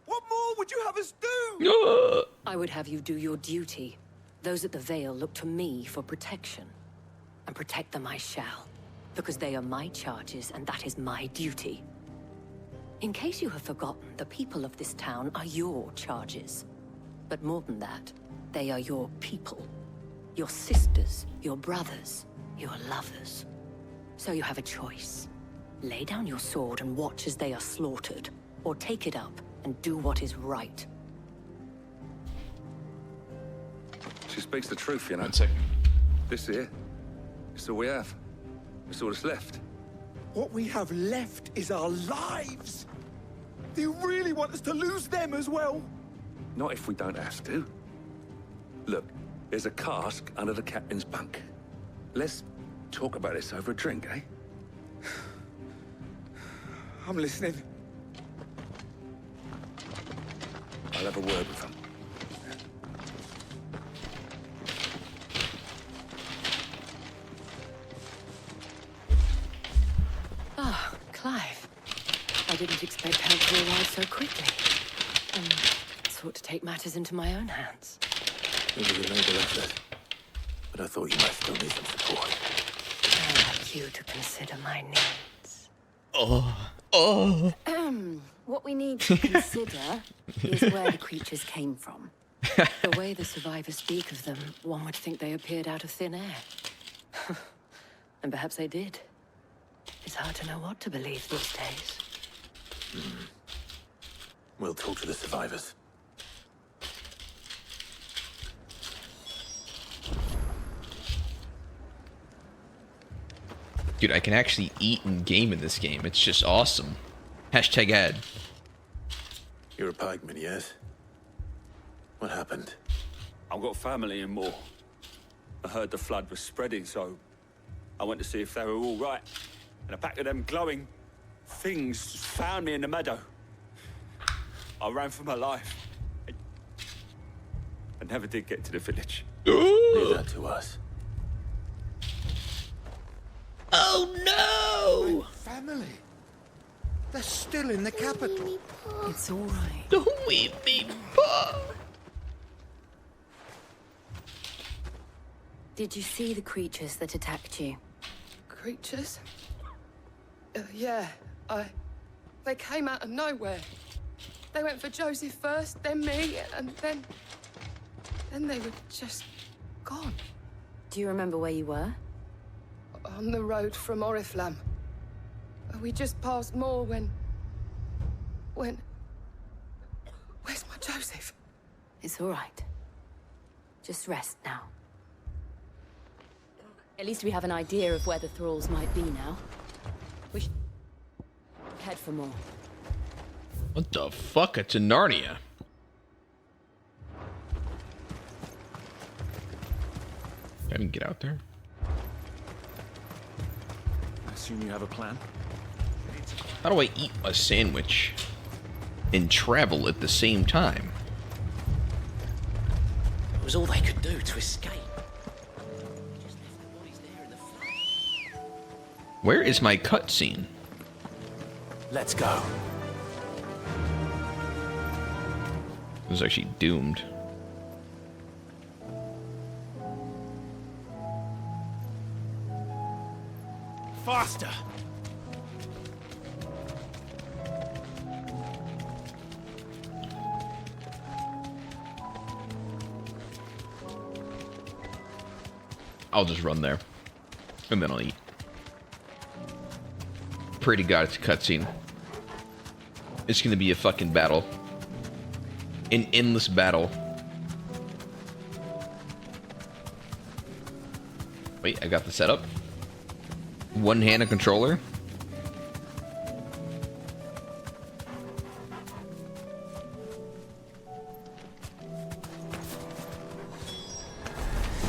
What more would you have us do? I would have you do your duty. Those at the Vale look to me for protection. And protect them I shall. Because they are my charges, and that is my duty. In case you have forgotten, the people of this town are your charges. But more than that, they are your people. Your sisters, your brothers, your lovers. So you have a choice. Lay down your sword and watch as they are slaughtered, or take it up and do what is right. She speaks the truth, you know. 1 second. This here, it's all we have. It's all that's left. What we have left is our lives! Do you really want us to lose them as well? Not if we don't have to. Look, there's a cask under the captain's bunk. Let's talk about this over a drink, eh? I'm listening. I'll have a word with them. Ah, Clive. I didn't expect help to arrive so quickly. Sought to take matters into my own hands. It was a noble effort. But I thought you might still need some support. I'd like you to consider my needs. Oh. What we need to consider is where the creatures came from. The way the survivors speak of them, one would think they appeared out of thin air. And perhaps they did. It's hard to know what to believe these days. We'll talk to the survivors. Dude, I can actually eat and game in this game. It's just awesome. Hashtag ad. You're a pikeman, yes? What happened? I've got family in Moor. I heard the flood was spreading, so I went to see if they were all right. And a pack of them glowing things found me in the meadow. I ran for my life. I never did get to the village. Leave that to us. Oh no! My family. They're still in the capital. It's all right. Don't leave me, Pa. Did you see the creatures that attacked you? Creatures? Yeah, They came out of nowhere. They went for Joseph first, then me, and then they were just gone. Do you remember where you were? On the road from Oriflamme. We just passed Moor when Where's my Joseph? It's all right. Just rest now. At least we have an idea of where the thralls might be now. We should head for more. What the fuck? It's in Narnia. I didn't get out there. I assume you have a plan? How do I eat a sandwich and travel at the same time? It was all they could do to escape. Where is my cutscene? Let's go. It was actually doomed. Faster! I'll just run there. And then I'll eat. Pray to God it's a cutscene. It's gonna be a fucking battle. An endless battle. Wait, I got the setup. One-handed controller.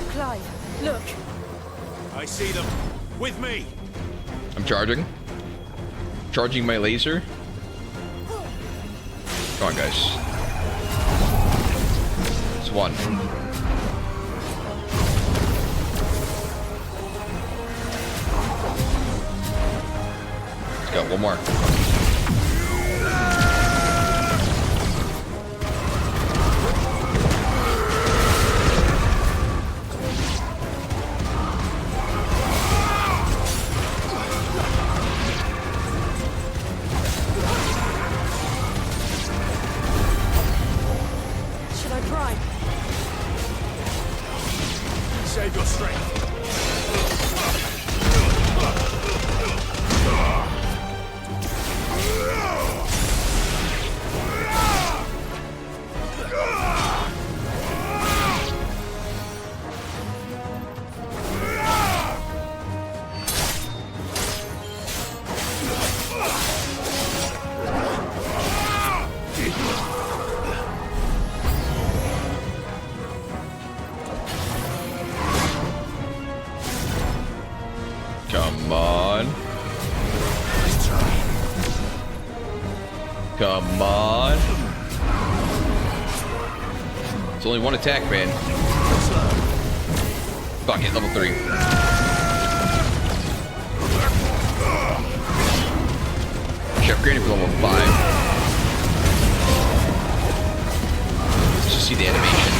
Clive, look. I see them. With me. I'm charging. Charging my laser. Come on, guys. It's one. Let's go. One more. Should I try? Save your strength. Come on. Come on. It's only one attack, man. Fuck it, level 3. Should upgrade it for level 5. Let's just see the animation.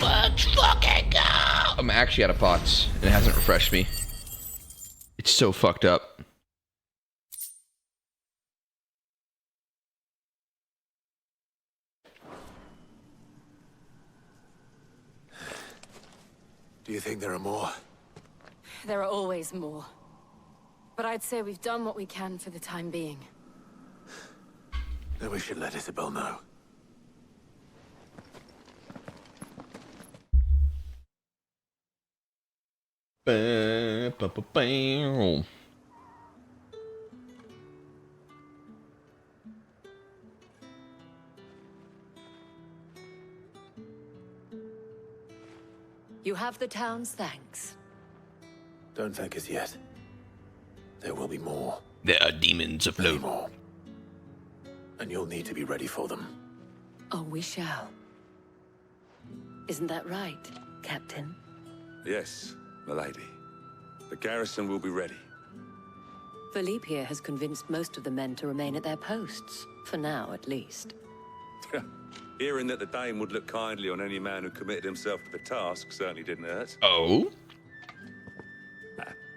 Let's fucking go! I'm actually out of pots. And it hasn't refreshed me. It's so fucked up. Do you think there are more? There are always more. But I'd say we've done what we can for the time being. Then we should let Isabel know. You have the town's thanks. Don't thank us yet. There will be more. There are demons afloat. More. And you'll need to be ready for them. Oh, we shall. Isn't that right, Captain? Yes, milady. The garrison will be ready. Philippe here has convinced most of the men to remain at their posts. For now, at least. Hearing that the Dane would look kindly on any man who committed himself to the task certainly didn't hurt. Oh?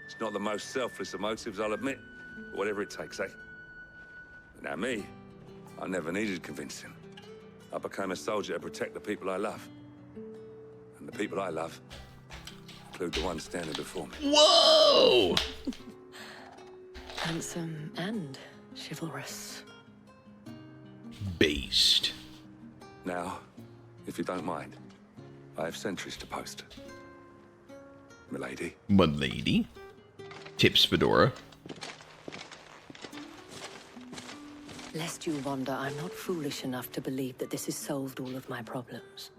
It's not the most selfless of motives, I'll admit. But whatever it takes, eh? But now me, I never needed convincing. I became a soldier to protect the people I love. And the people I love include the ones standing before me. Whoa! Handsome and chivalrous. Based. Now, if you don't mind, I have sentries to post. Milady. Milady. Tips Fedora. Lest you wonder, I'm not foolish enough to believe that this has solved all of my problems.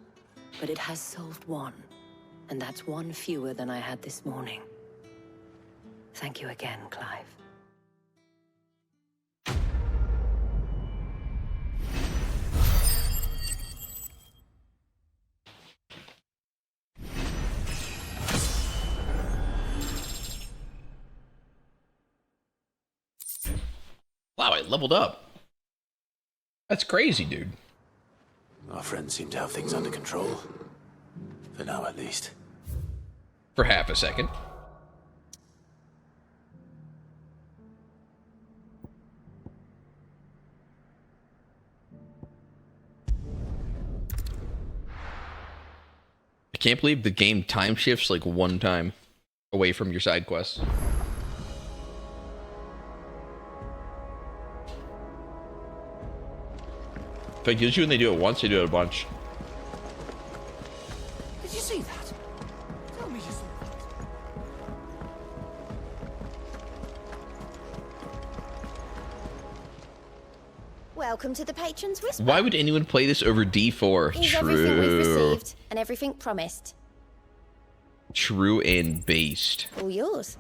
But it has solved one. And that's one fewer than I had this morning. Thank you again, Clive. Wow, I leveled up. That's crazy, dude. Our friends seem to have things under control. For now, at least. For half a second. I can't believe the game time shifts like one time away from your side quests. If it gives you when they do it once, they do it a bunch. Did you see that? Tell me you saw that. Welcome to the Patron's Whisper. Why would anyone play this over D4? Here's everything we've True. received and everything promised. True and based. All yours.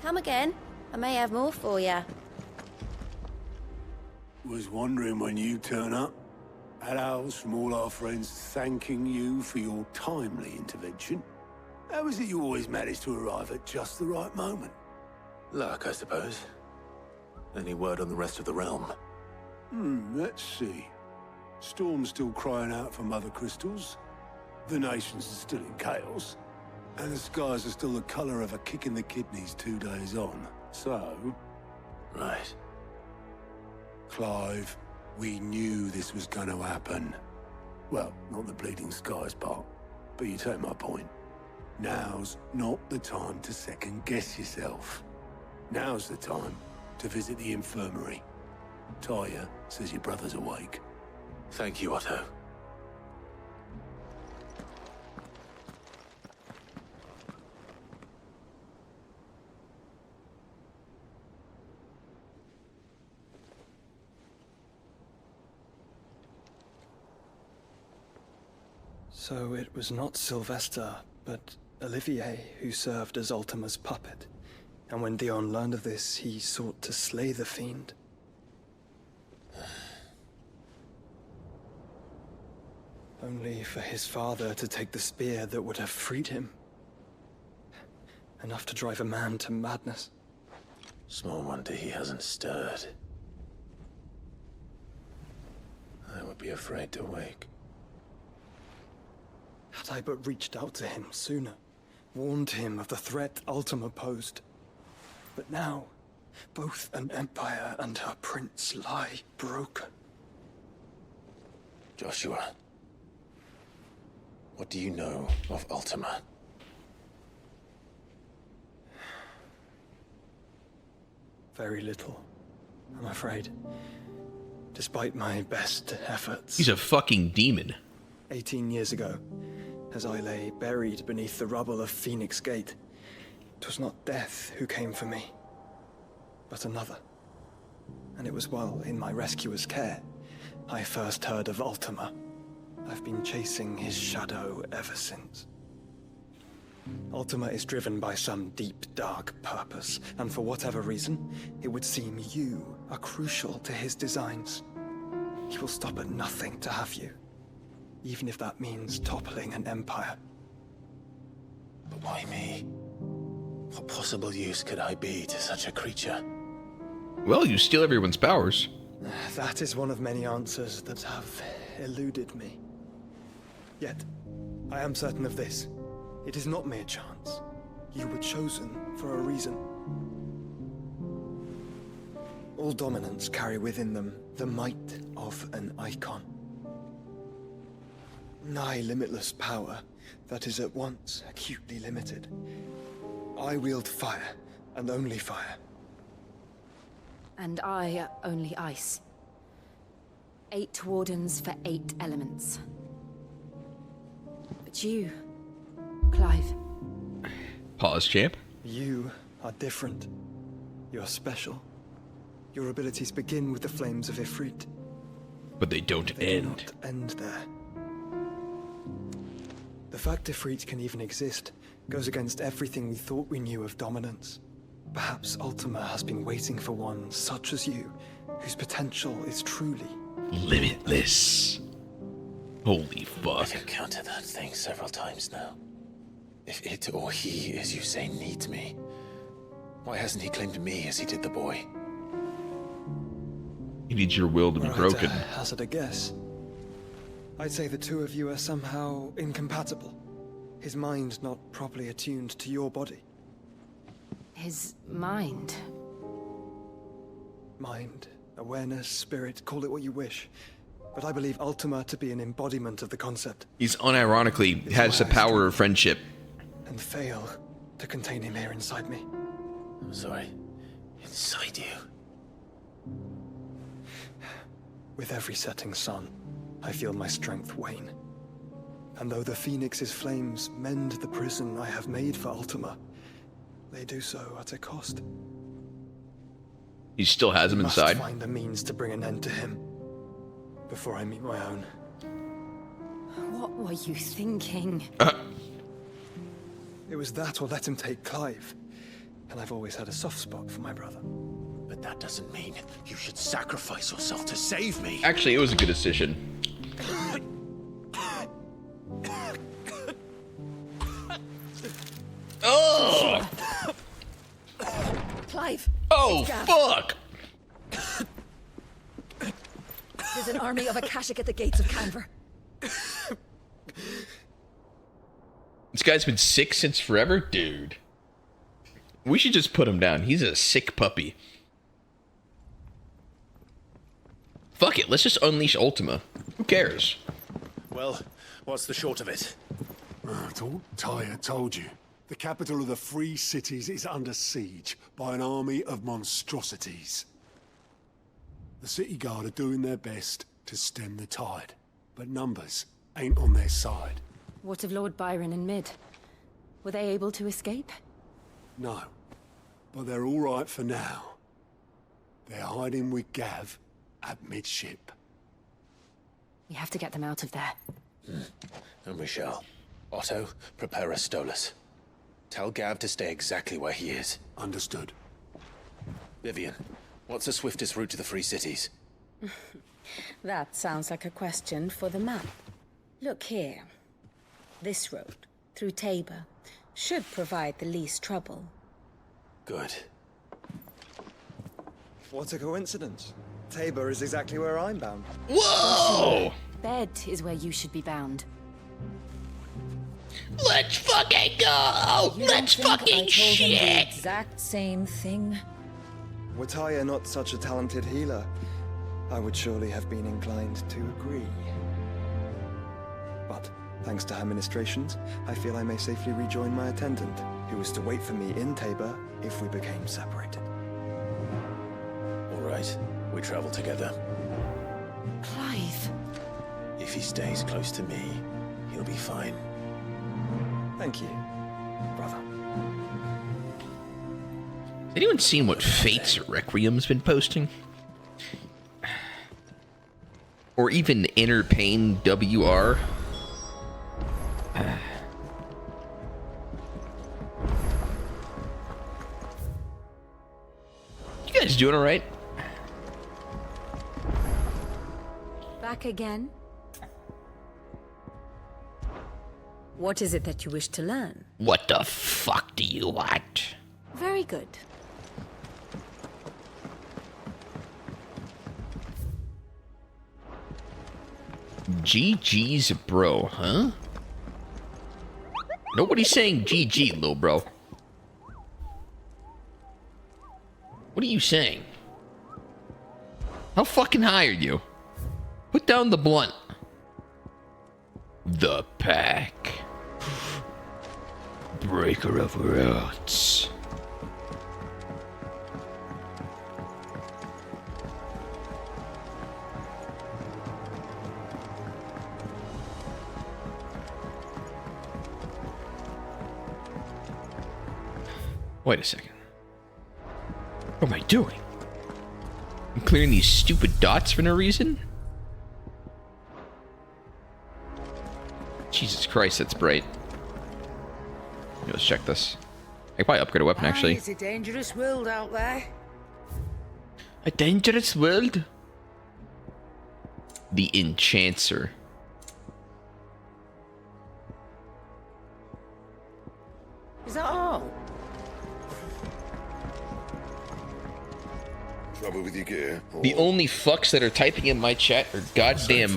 Come again. I may have more for you. Was wondering when you turn up. Had owls from all our friends thanking you for your timely intervention. How is it you always manage to arrive at just the right moment? Luck, I suppose. Any word on the rest of the realm? Let's see. Storm's still crying out for Mother Crystals. The nations are still in chaos. And the skies are still the colour of a kick in the kidneys 2 days on. So... Right. Clive, we knew this was going to happen. Well, not the bleeding skies part, but you take my point. Now's not the time to second-guess yourself. Now's the time to visit the infirmary. Talia says your brother's awake. Thank you, Otto. So it was not Sylvester, but Olivier who served as Ultima's puppet. And when Dion learned of this, he sought to slay the fiend. Only for his father to take the spear that would have freed him. Enough to drive a man to madness. Small wonder he hasn't stirred. I would be afraid to wake. Had I but reached out to him sooner, warned him of the threat Ultima posed. But now, both an empire and her prince lie broken. Joshua, what do you know of Ultima? Very little, I'm afraid. Despite my best efforts. He's a fucking demon. 18 years ago, as I lay buried beneath the rubble of Phoenix Gate, 'twas not death who came for me, but another. And it was while in my rescuer's care I first heard of Ultima. I've been chasing his shadow ever since. Ultima is driven by some deep, dark purpose, and for whatever reason, it would seem you are crucial to his designs. He will stop at nothing to have you, even if that means toppling an empire. But why me? What possible use could I be to such a creature? Well, you steal everyone's powers. That is one of many answers that have eluded me. Yet, I am certain of this. It is not mere chance. You were chosen for a reason. All dominants carry within them the might of an icon. Nigh limitless power that is at once acutely limited. I wield fire, and only fire. And I only ice. 8 wardens for 8 elements. But you, Clive. Pause, champ. You are different. You're special. Your abilities begin with the flames of Ifrit. But they don't They do end. not end there. The fact Ifrit can even exist goes against everything we thought we knew of dominance. Perhaps Ultima has been waiting for one such as you, whose potential is truly limitless. Holy fuck. I've encountered that thing several times now. If it or he, as you say, needs me, why hasn't he claimed me as he did the boy? He needs your will to be broken. Hazard a guess. I'd say the two of you are somehow incompatible. His mind not properly attuned to your body. His mind. Mind, awareness, spirit, call it what you wish. But I believe Ultima to be an embodiment of the concept. He's unironically has the power of friendship. And fail to contain him here inside me. I'm sorry. Inside you? With every setting sun, I feel my strength wane. And though the Phoenix's flames mend the prison I have made for Ultima, they do so at a cost. He still has him Must inside. find a means to bring an end to him before I meet my own. What were you thinking? It was that or let him take Clive. And I've always had a soft spot for my brother. But that doesn't mean you should sacrifice yourself to save me. Actually, it was a good decision. Oh! Clive! Oh, it's Gav. fuck! There's an army of Akashic at the gates of Canver. This guy's been sick since forever? Dude. We should just put him down. He's a sick puppy. Fuck it, let's just unleash Ultima. Who cares? Well, what's the short of it? Tyre told you. The capital of the Free Cities is under siege by an army of monstrosities. The City Guard are doing their best to stem the tide, but numbers ain't on their side. What of Lord Byron and Mid? Were they able to escape? No, but they're all right for now. They're hiding with Gav at midship. We have to get them out of there. And we shall. Otto, prepare a Stolas. Tell Gav to stay exactly where he is. Understood. Vivian, what's the swiftest route to the Free Cities? That sounds like a question for the map. Look here. This road, through Tabor, should provide the least trouble. Good. What a coincidence. Tabor is exactly where I'm bound. Whoa! Bed is where you should be bound. Let's fucking go! You Let's don't think fucking I told him the shit! exact same thing? Were Tyre not such a talented healer, I would surely have been inclined to agree. But, thanks to her ministrations, I feel I may safely rejoin my attendant, who was to wait for me in Tabor if we became separated. All right, we travel together. Clive. If he stays close to me, he'll be fine. Thank you, brother. Has anyone seen what Fates Requiem's been posting? Or even Inner Pain WR? guys doing all right? Back again? What is it that you wish to learn? What the fuck do you want? Very good. GG's bro, huh? Nobody's saying GG, little bro. What are you saying? How fucking high are you? Put down the blunt. The pack. Breaker of roads. Wait a second. What am I doing? I'm clearing these stupid dots for no reason? Jesus Christ, that's bright. Let's check this. I could probably upgrade a weapon, actually. It's a dangerous world out there. A dangerous world? The Enchancer. Is that all? Trouble with your gear? The only fucks that are typing in my chat are goddamn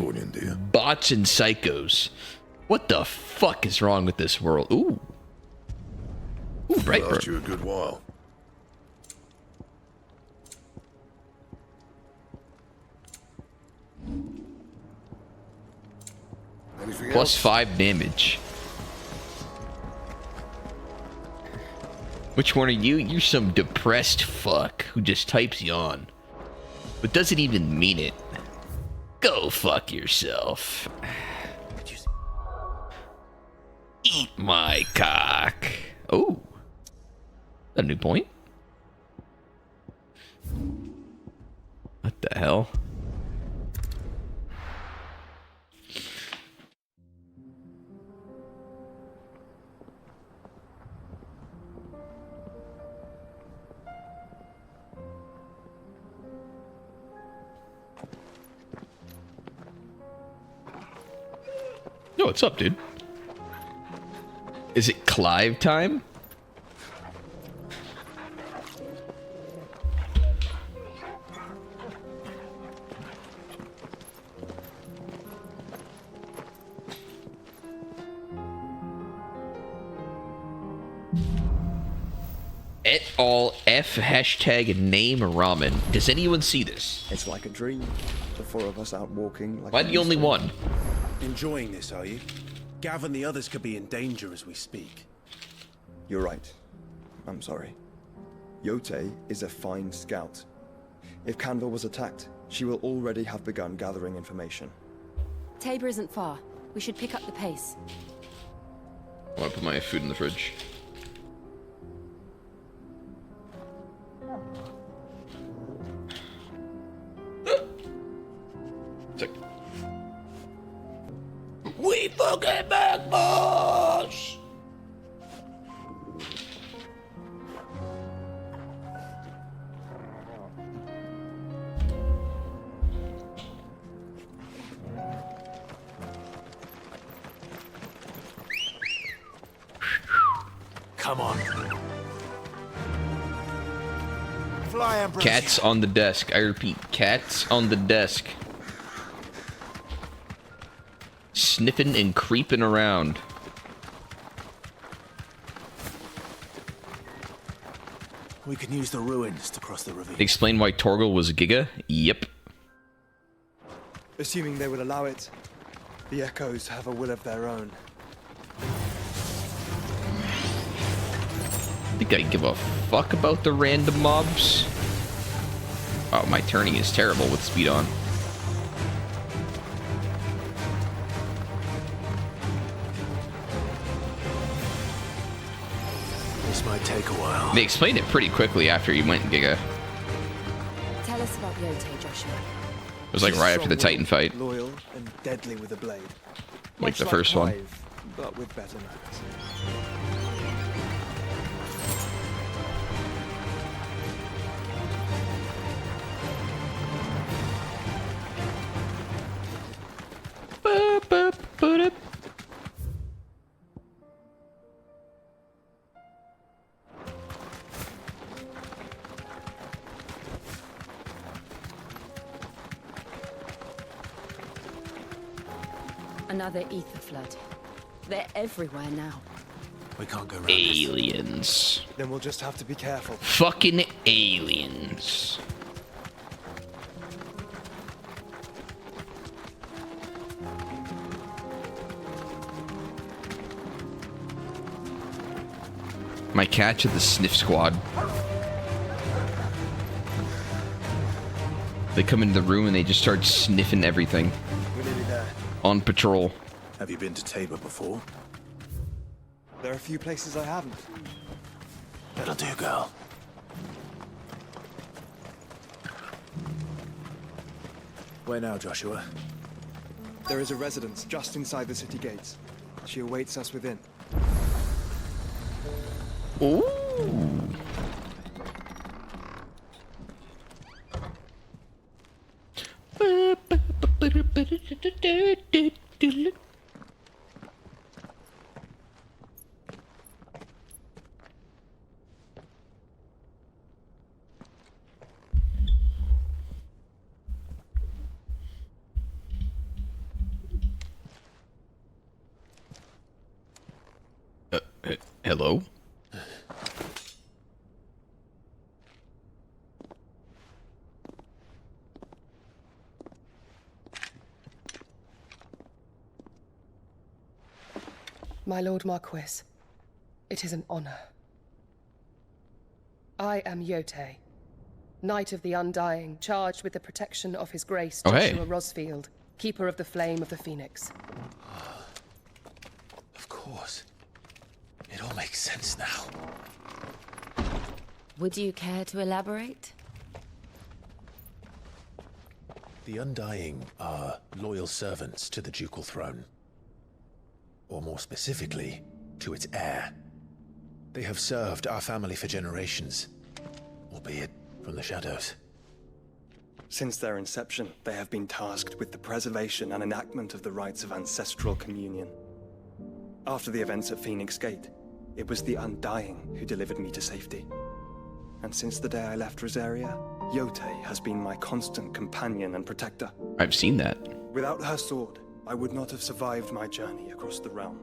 bots and psychos. What the fuck is wrong with this world? Ooh. Ooh, Brightburn. Last you a good while. Anything Plus else? 5 damage. Which one are you? You're some depressed fuck who just types yawn. But doesn't even mean it. Go fuck yourself. Eat my cock. Oh. A new point? What the hell? Yo, what's up, dude? Is it Clive time? Et al. F hashtag name ramen. Does anyone see this? It's like a dream. The four of us out walking. Like Am I the only one? Enjoying this, are you? Gav and the others could be in danger as we speak. You're right. I'm sorry. Yote is a fine scout. If Canville was attacked, she will already have begun gathering information. Tabor isn't far. We should pick up the pace. I want to put my food in the fridge. We fucking back, boss! Come on. Fly, Ambrosia. Cats on the desk. I repeat, cats on the desk. Sniffing and creeping around. We can use the ruins to cross the ravine. Explain why Torgal was Giga? Yep. Assuming they will allow it, the Echoes have a will of their own. Think I give a fuck about the random mobs? Oh, my turning is terrible with speed on. This might take a while. They explained it pretty quickly after you went Giga. Tell us about Yote, Joshua. It was like right after the Titan fight. Loyal and deadly with a blade. Like Much the first one. Clive, but with better manners. Another ether flood. They're everywhere now. We can't go around Aliens. Then we'll just have to be careful. Fucking aliens. My catch at the sniff squad. They come into the room and they just start sniffing everything. We're nearly there. On patrol. Have you been to Tabor before? There are a few places I haven't. That'll do, girl. Where now, Joshua? There is a residence just inside the city gates. She awaits us within. Ooh. Hello? My Lord Marquis, it is an honor. I am Yotei, Knight of the Undying, charged with the protection of His Grace Joshua Rosfield, Keeper of the Flame of the Phoenix. Of course. It all makes sense now. Would you care to elaborate? The Undying are loyal servants to the ducal throne. Or more specifically, to its heir. They have served our family for generations, albeit from the shadows. Since their inception, they have been tasked with the preservation and enactment of the rites of ancestral communion. After the events at Phoenix Gate, it was the Undying who delivered me to safety. And since the day I left Rosaria, Yotei has been my constant companion and protector. I've seen that. Without her sword, I would not have survived my journey across the realm.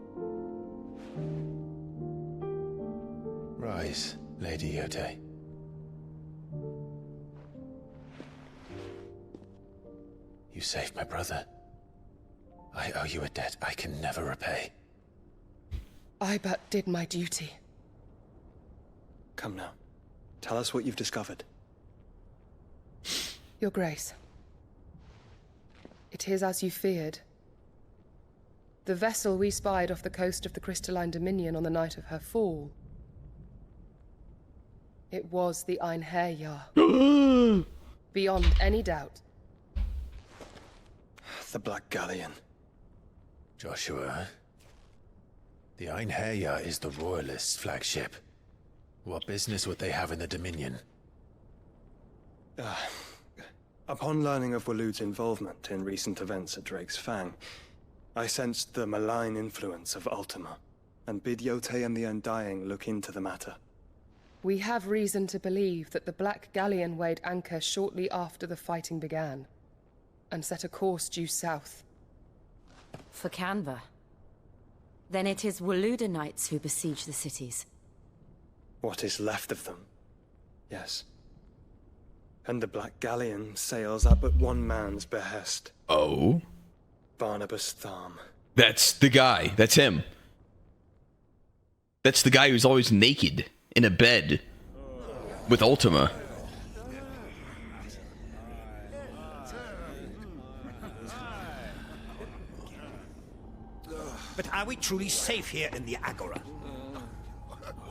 Rise, Lady Yotei. You saved my brother. I owe you a debt I can never repay. I but did my duty. Come now. Tell us what you've discovered. Your Grace. It is as you feared. The vessel we spied off the coast of the Crystalline Dominion on the night of her fall. It was the Einherjar. Beyond any doubt. The Black Galleon. Joshua, the Einherjar is the Royalists' flagship. What business would they have in the Dominion? Upon learning of Waloed's involvement in recent events at Drake's Fang, I sensed the malign influence of Ultima, and bid Yotei and the Undying look into the matter. We have reason to believe that the Black Galleon weighed anchor shortly after the fighting began, and set a course due south. For Canva. Then it is Waloeda Knights who besiege the cities. What is left of them? Yes. And the Black Galleon sails up at one man's behest. Oh? Barnabas Tharm. That's the guy. That's him. That's the guy who's always naked in a bed with Ultima. But are we truly safe here in the Agora?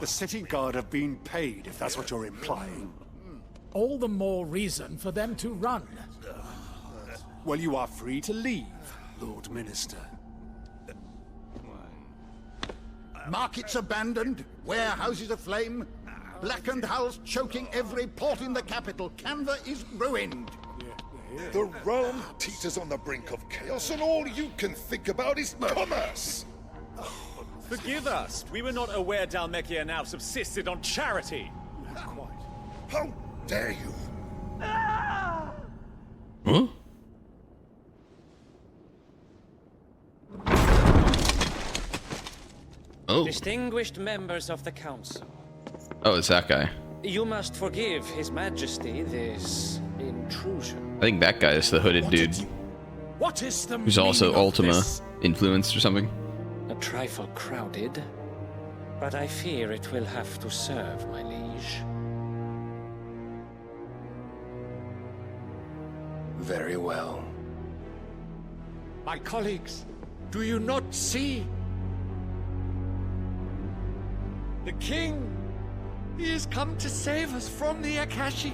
The city guard have been paid, if that's what you're implying. All the more reason for them to run. Well, you are free to leave, Lord Minister. Markets abandoned, warehouses aflame, blackened hulls choking every port in the capital. Canva is ruined. The realm teeters on the brink of chaos, and all you can think about is commerce! Forgive us. We were not aware Dhalmekia now subsisted on charity. How dare you? Huh? Oh. Distinguished members of the council. Oh, it's that guy. You must forgive His Majesty this intrusion. I think that guy is the hooded dude. What is the Who's also meaning of Ultima this? influenced or something. A trifle crowded, but I fear it will have to serve, my liege. Very well. My colleagues, do you not see? The king! He has come to save us from the Akashic.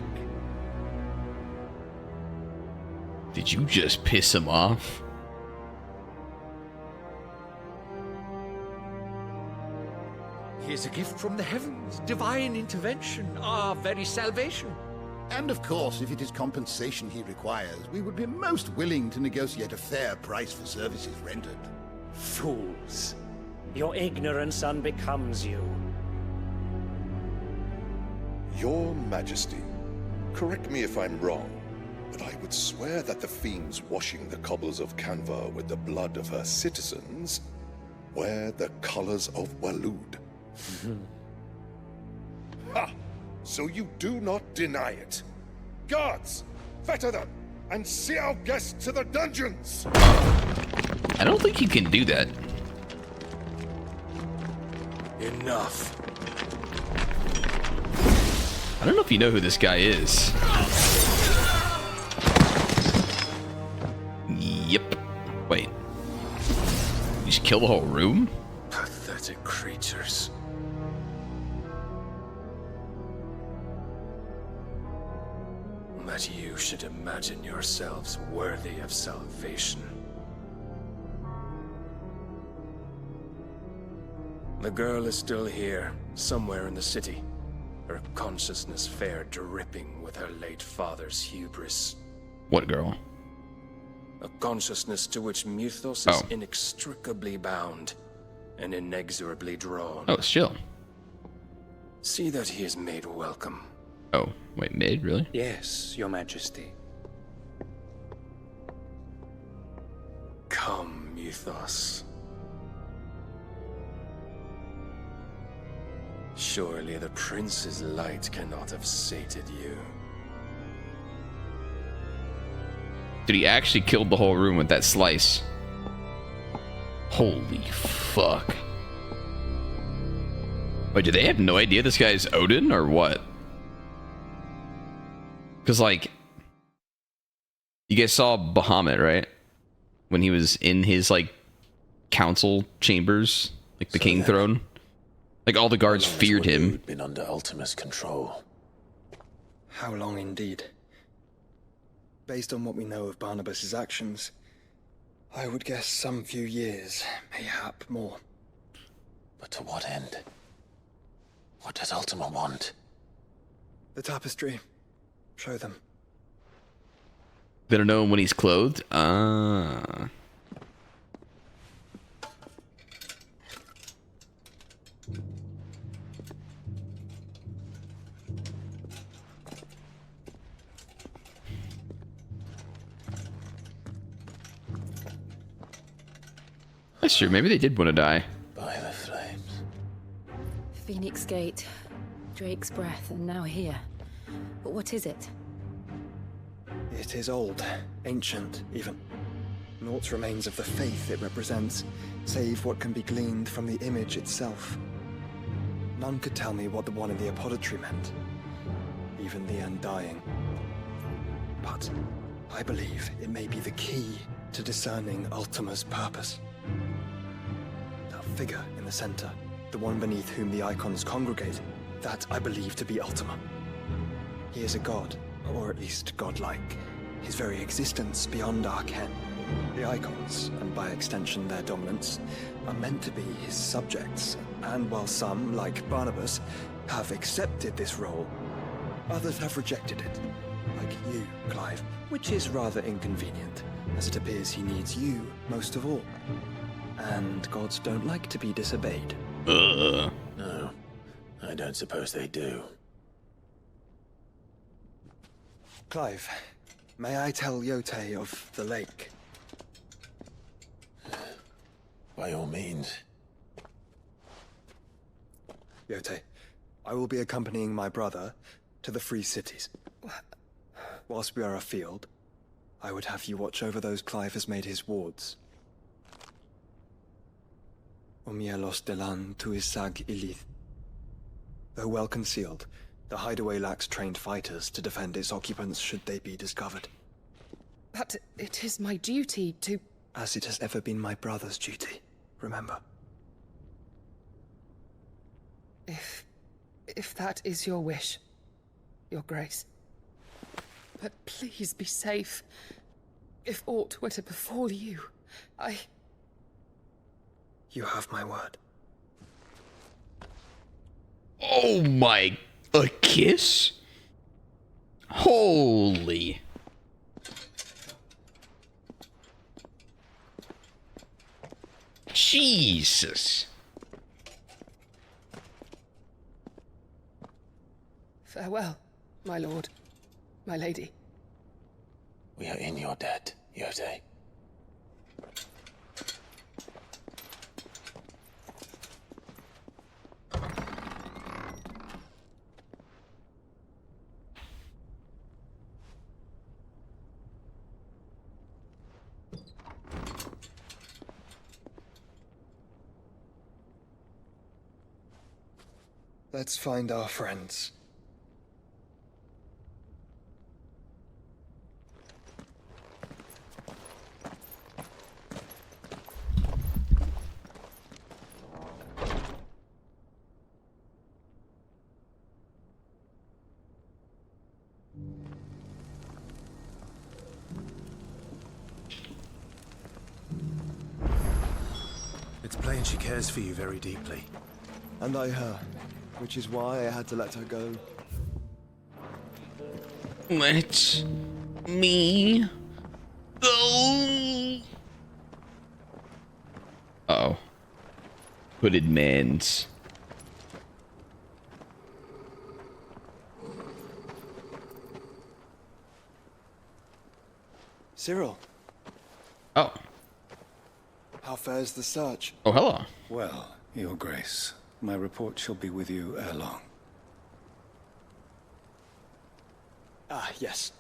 Did you just piss him off? He is a gift from the heavens, divine intervention, our very salvation. And of course, if it is compensation he requires, we would be most willing to negotiate a fair price for services rendered. Fools. Your ignorance unbecomes you. Your Majesty, correct me if I'm wrong, but I would swear that the fiends washing the cobbles of Canva with the blood of her citizens wear the colors of Waloed. Ha! So you do not deny it. Guards, fetter them, and see our guests to the dungeons! I don't think you can do that. Enough. I don't know if you know who this guy is. Yep. Wait. You just kill the whole room? Pathetic creatures. That you should imagine yourselves worthy of salvation. The girl is still here, somewhere in the city. Her consciousness fair dripping with her late father's hubris. What girl? A consciousness to which Mythos is inextricably bound and inexorably drawn. Oh, it's chill. See that he is made welcome. Oh, wait, made? Really? Yes, Your Majesty. Come, Mythos. Surely the prince's light cannot have sated you. Dude, he actually killed the whole room with that slice. Holy fuck. Wait, do they have no idea this guy's Odin or what? Because, like, you guys saw Bahamut, right? When he was in his, like, council chambers, like the king throne. Like, all the guards feared him. Been under Ultima's control. How long indeed? Based on what we know of Barnabas's actions, I would guess some few years, mayhap more. But to what end? What does Ultima want? The tapestry. Show them. They don't know him when he's clothed? Ah. That's true. Maybe they did want to die. By the flames. Phoenix Gate, Drake's Breath, and now here. But what is it? It is old, ancient, even. Naught remains of the faith it represents, save what can be gleaned from the image itself. None could tell me what the one in the apothecary meant, even the Undying. But I believe it may be the key to discerning Ultima's purpose. That figure in the center, the one beneath whom the icons congregate, that I believe to be Ultima. He is a god, or at least godlike. His very existence beyond our ken. The icons, and by extension their dominance, are meant to be his subjects, and while some, like Barnabas, have accepted this role, others have rejected it, like you, Clive, which is rather inconvenient, as it appears he needs you most of all. And gods don't like to be disobeyed. No, I don't suppose they do. Clive, may I tell Yote of the lake? By all means. Yote, I will be accompanying my brother to the Free Cities. Whilst we are afield, I would have you watch over those Clive has made his wards. Omielos delan tuisag ilith. Though well concealed, the hideaway lacks trained fighters to defend its occupants should they be discovered. But it is my duty to... As it has ever been my brother's duty, remember. If that is your wish, Your Grace. But please be safe. If aught were to befall you, You have my word. Oh my... A kiss? Holy... Jesus. Farewell, my lord, my lady. We are in your debt, Yote. Let's find our friends. It's plain she cares for you very deeply. And I her, which is why I had to let her go. Let me go. Uh-oh. Hooded mans. Cyril. Oh. How fares the search? Oh, hello. Well, Your Grace, my report shall be with you ere long. Ah, yes.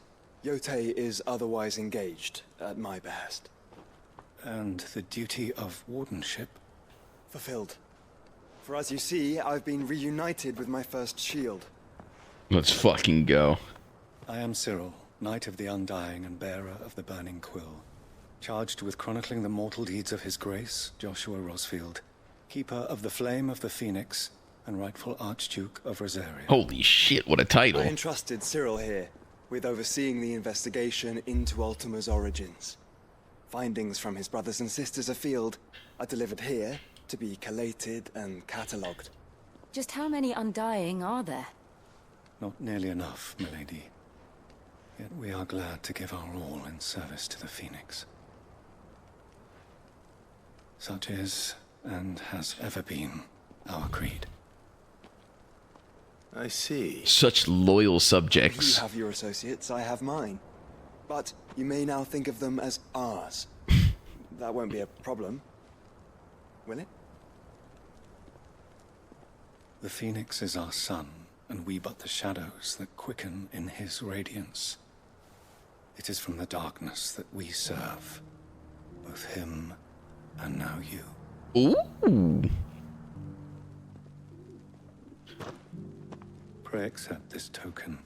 Yote is otherwise engaged, at my behest. And the duty of wardenship? Fulfilled. For as you see, I've been reunited with my first shield. Let's fucking go. I am Cyril, Knight of the Undying and bearer of the Burning Quill, charged with chronicling the mortal deeds of His Grace, Joshua Rosfield, Keeper of the Flame of the Phoenix, and rightful Archduke of Rosaria. Holy shit, what a title. I entrusted Cyril here with overseeing the investigation into Ultima's origins. Findings from his brothers and sisters afield are delivered here to be collated and catalogued. Just how many Undying are there? Not nearly enough, milady. Yet we are glad to give our all in service to the Phoenix. Such is, and has ever been, our creed. I see. Such loyal You subjects. have your associates, I have mine. But you may now think of them as ours. That won't be a problem, will it? The Phoenix is our sun, and we but the shadows that quicken in his radiance. It is from the darkness that we serve, both him and now you. Ooh. Pray accept this token.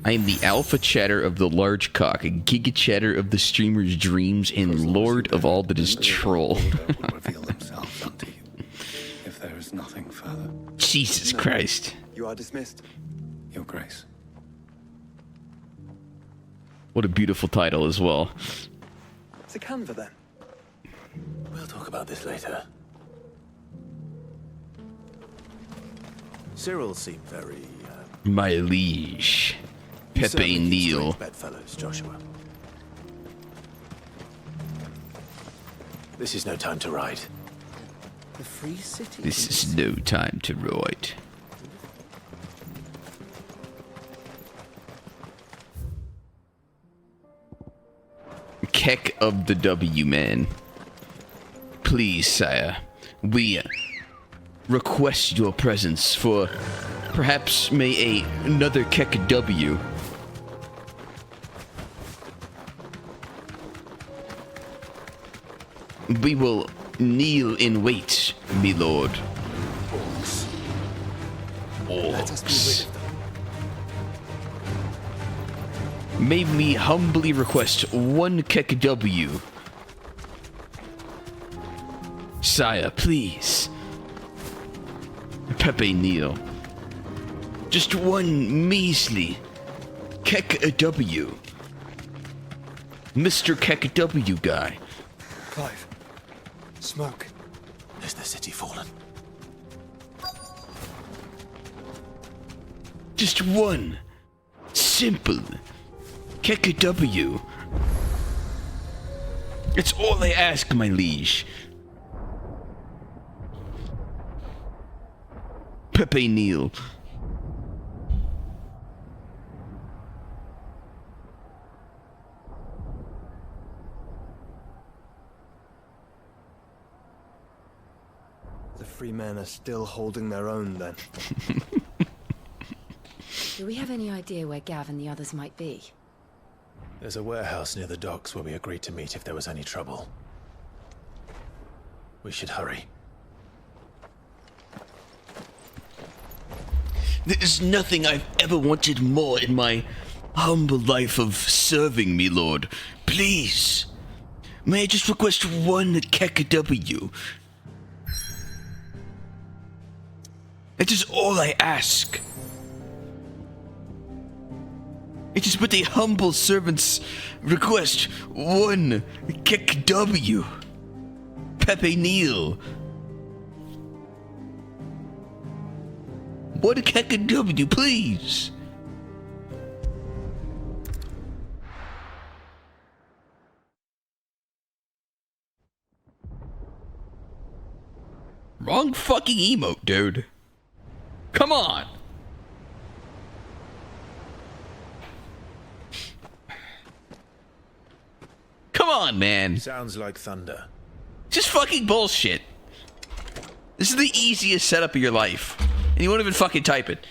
I am the alpha chatter of the large cock, a giga chatter of the streamer's dreams, and lord of all that is troll. Reveal themselves unto you, if there is nothing further. Jesus Christ. You are dismissed. Your Grace. What a beautiful title as well. It's a Canva then. We'll talk about this later. Cyril seemed very... My liege, You Pepe certainly keep Neal. strange bedfellows, Joshua. This is no time to ride. The Free City. This is no time to ride. Keck of the W, man. Please, sire. We request your presence for perhaps may another KEKW. We will kneel in wait, me lord. Let us be rid of them. May we humbly request one KEKW. Sire, please. Pepe Neal. Just one measly KEKW. Mr. KEKW guy. Clive. Smoke. Is the city fallen? Just one simple KEKW. It's all I ask, my liege. Pepe Neal. The free men are still holding their own, then. Do we have any idea where Gav and the others might be? There's a warehouse near the docks where we agreed to meet if there was any trouble. We should hurry. There's nothing I've ever wanted more in my humble life of serving, me lord. Please, may I just request one KEKW? That is all I ask. It is but a humble servant's request. One KEKW. Pepe Neal. What a KEKW, please. Wrong fucking emote, dude. Come on. Come on, man. Sounds like thunder. Just fucking bullshit. This is the easiest setup of your life. And you won't even fucking type it.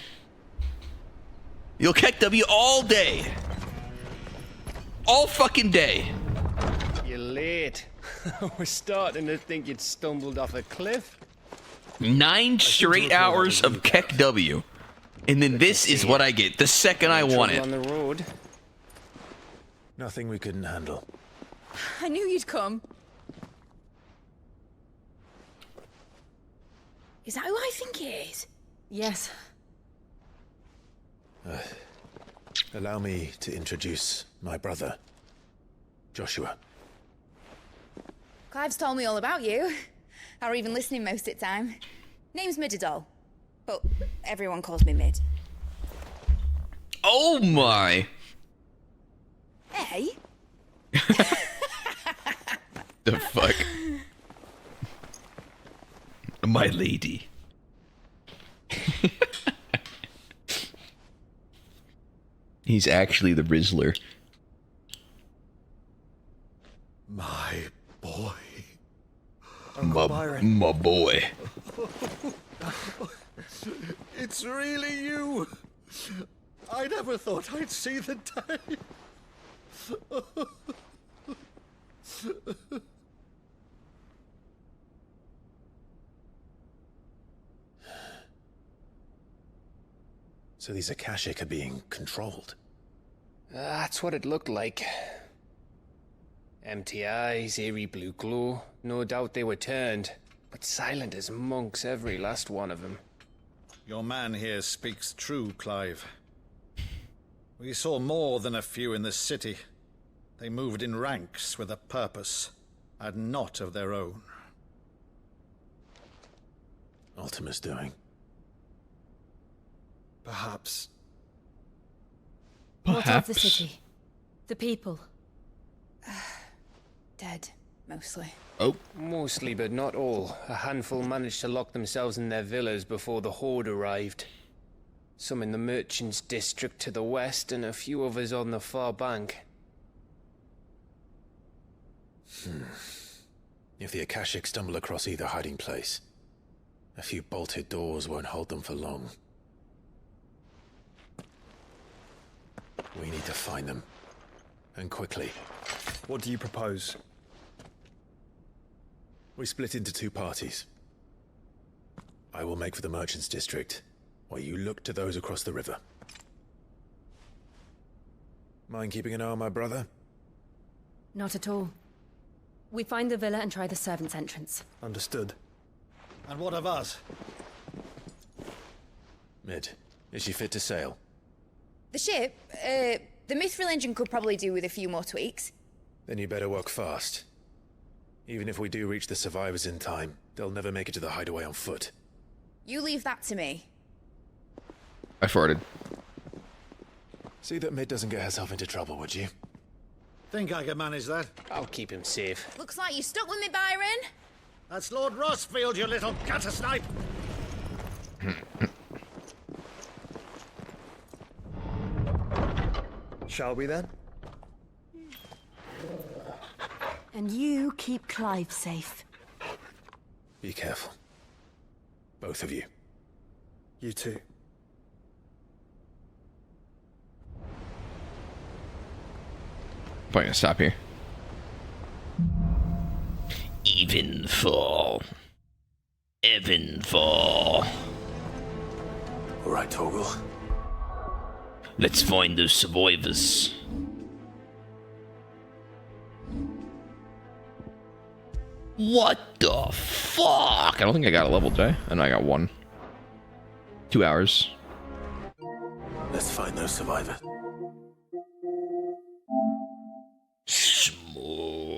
You'll KEKW all day. All fucking day. You're late. We're starting to think you'd stumbled off a cliff. 9 straight hours of KEKW. And then this is what I get the second I want it. On the road. Nothing we couldn't handle. I knew you'd come. Is that who I think it is? Yes. Allow me to introduce my brother, Joshua. Clive's told me all about you. Or even listening most of the time. Name's Midadol. But everyone calls me Mid. Oh my. Hey? The fuck? My lady. He's actually the Rizzler. My boy. My boy. It's really you. I never thought I'd see the day. So these Akashic are being controlled? That's what it looked like. Empty eyes, eerie blue glow. No doubt they were turned, but silent as monks, every last one of them. Your man here speaks true, Clive. We saw more than a few in the city. They moved in ranks with a purpose, and not of their own. Ultima's doing. Perhaps. What of the city? The people? Dead, mostly. Oh. Mostly, but not all. A handful managed to lock themselves in their villas before the Horde arrived. Some in the Merchants District to the west, and a few others on the far bank. If the Akashic stumble across either hiding place, A few bolted doors won't hold them for long. We need to find them. And quickly. What do you propose? We split into two parties. I will make for the Merchants District, while you look to those across the river. Mind keeping an eye on my brother? Not at all. We find the villa and try the servants' entrance. Understood. And what of us? Mid, is she fit to sail? The ship, the Mithril engine could probably do with a few more tweaks. Then you better work fast. Even if we do reach the survivors in time, they'll never make it to the hideaway on foot. You leave that to me. I farted. See that Mid doesn't get herself into trouble, would you? Think I can manage that? I'll keep him safe. Looks like you stuck with me, Byron. That's Lord Rossfield, you little gutter snipe! Shall we then? And you keep Clive safe. Be careful. Both of you. You too. Probably gonna stop here. Evenfall. Evenfall. All right, Torgal. Let's find those survivors. What the fuck? I don't think I got a level, did I? I know I got one. 2 hours. Let's find those survivors. Smooth.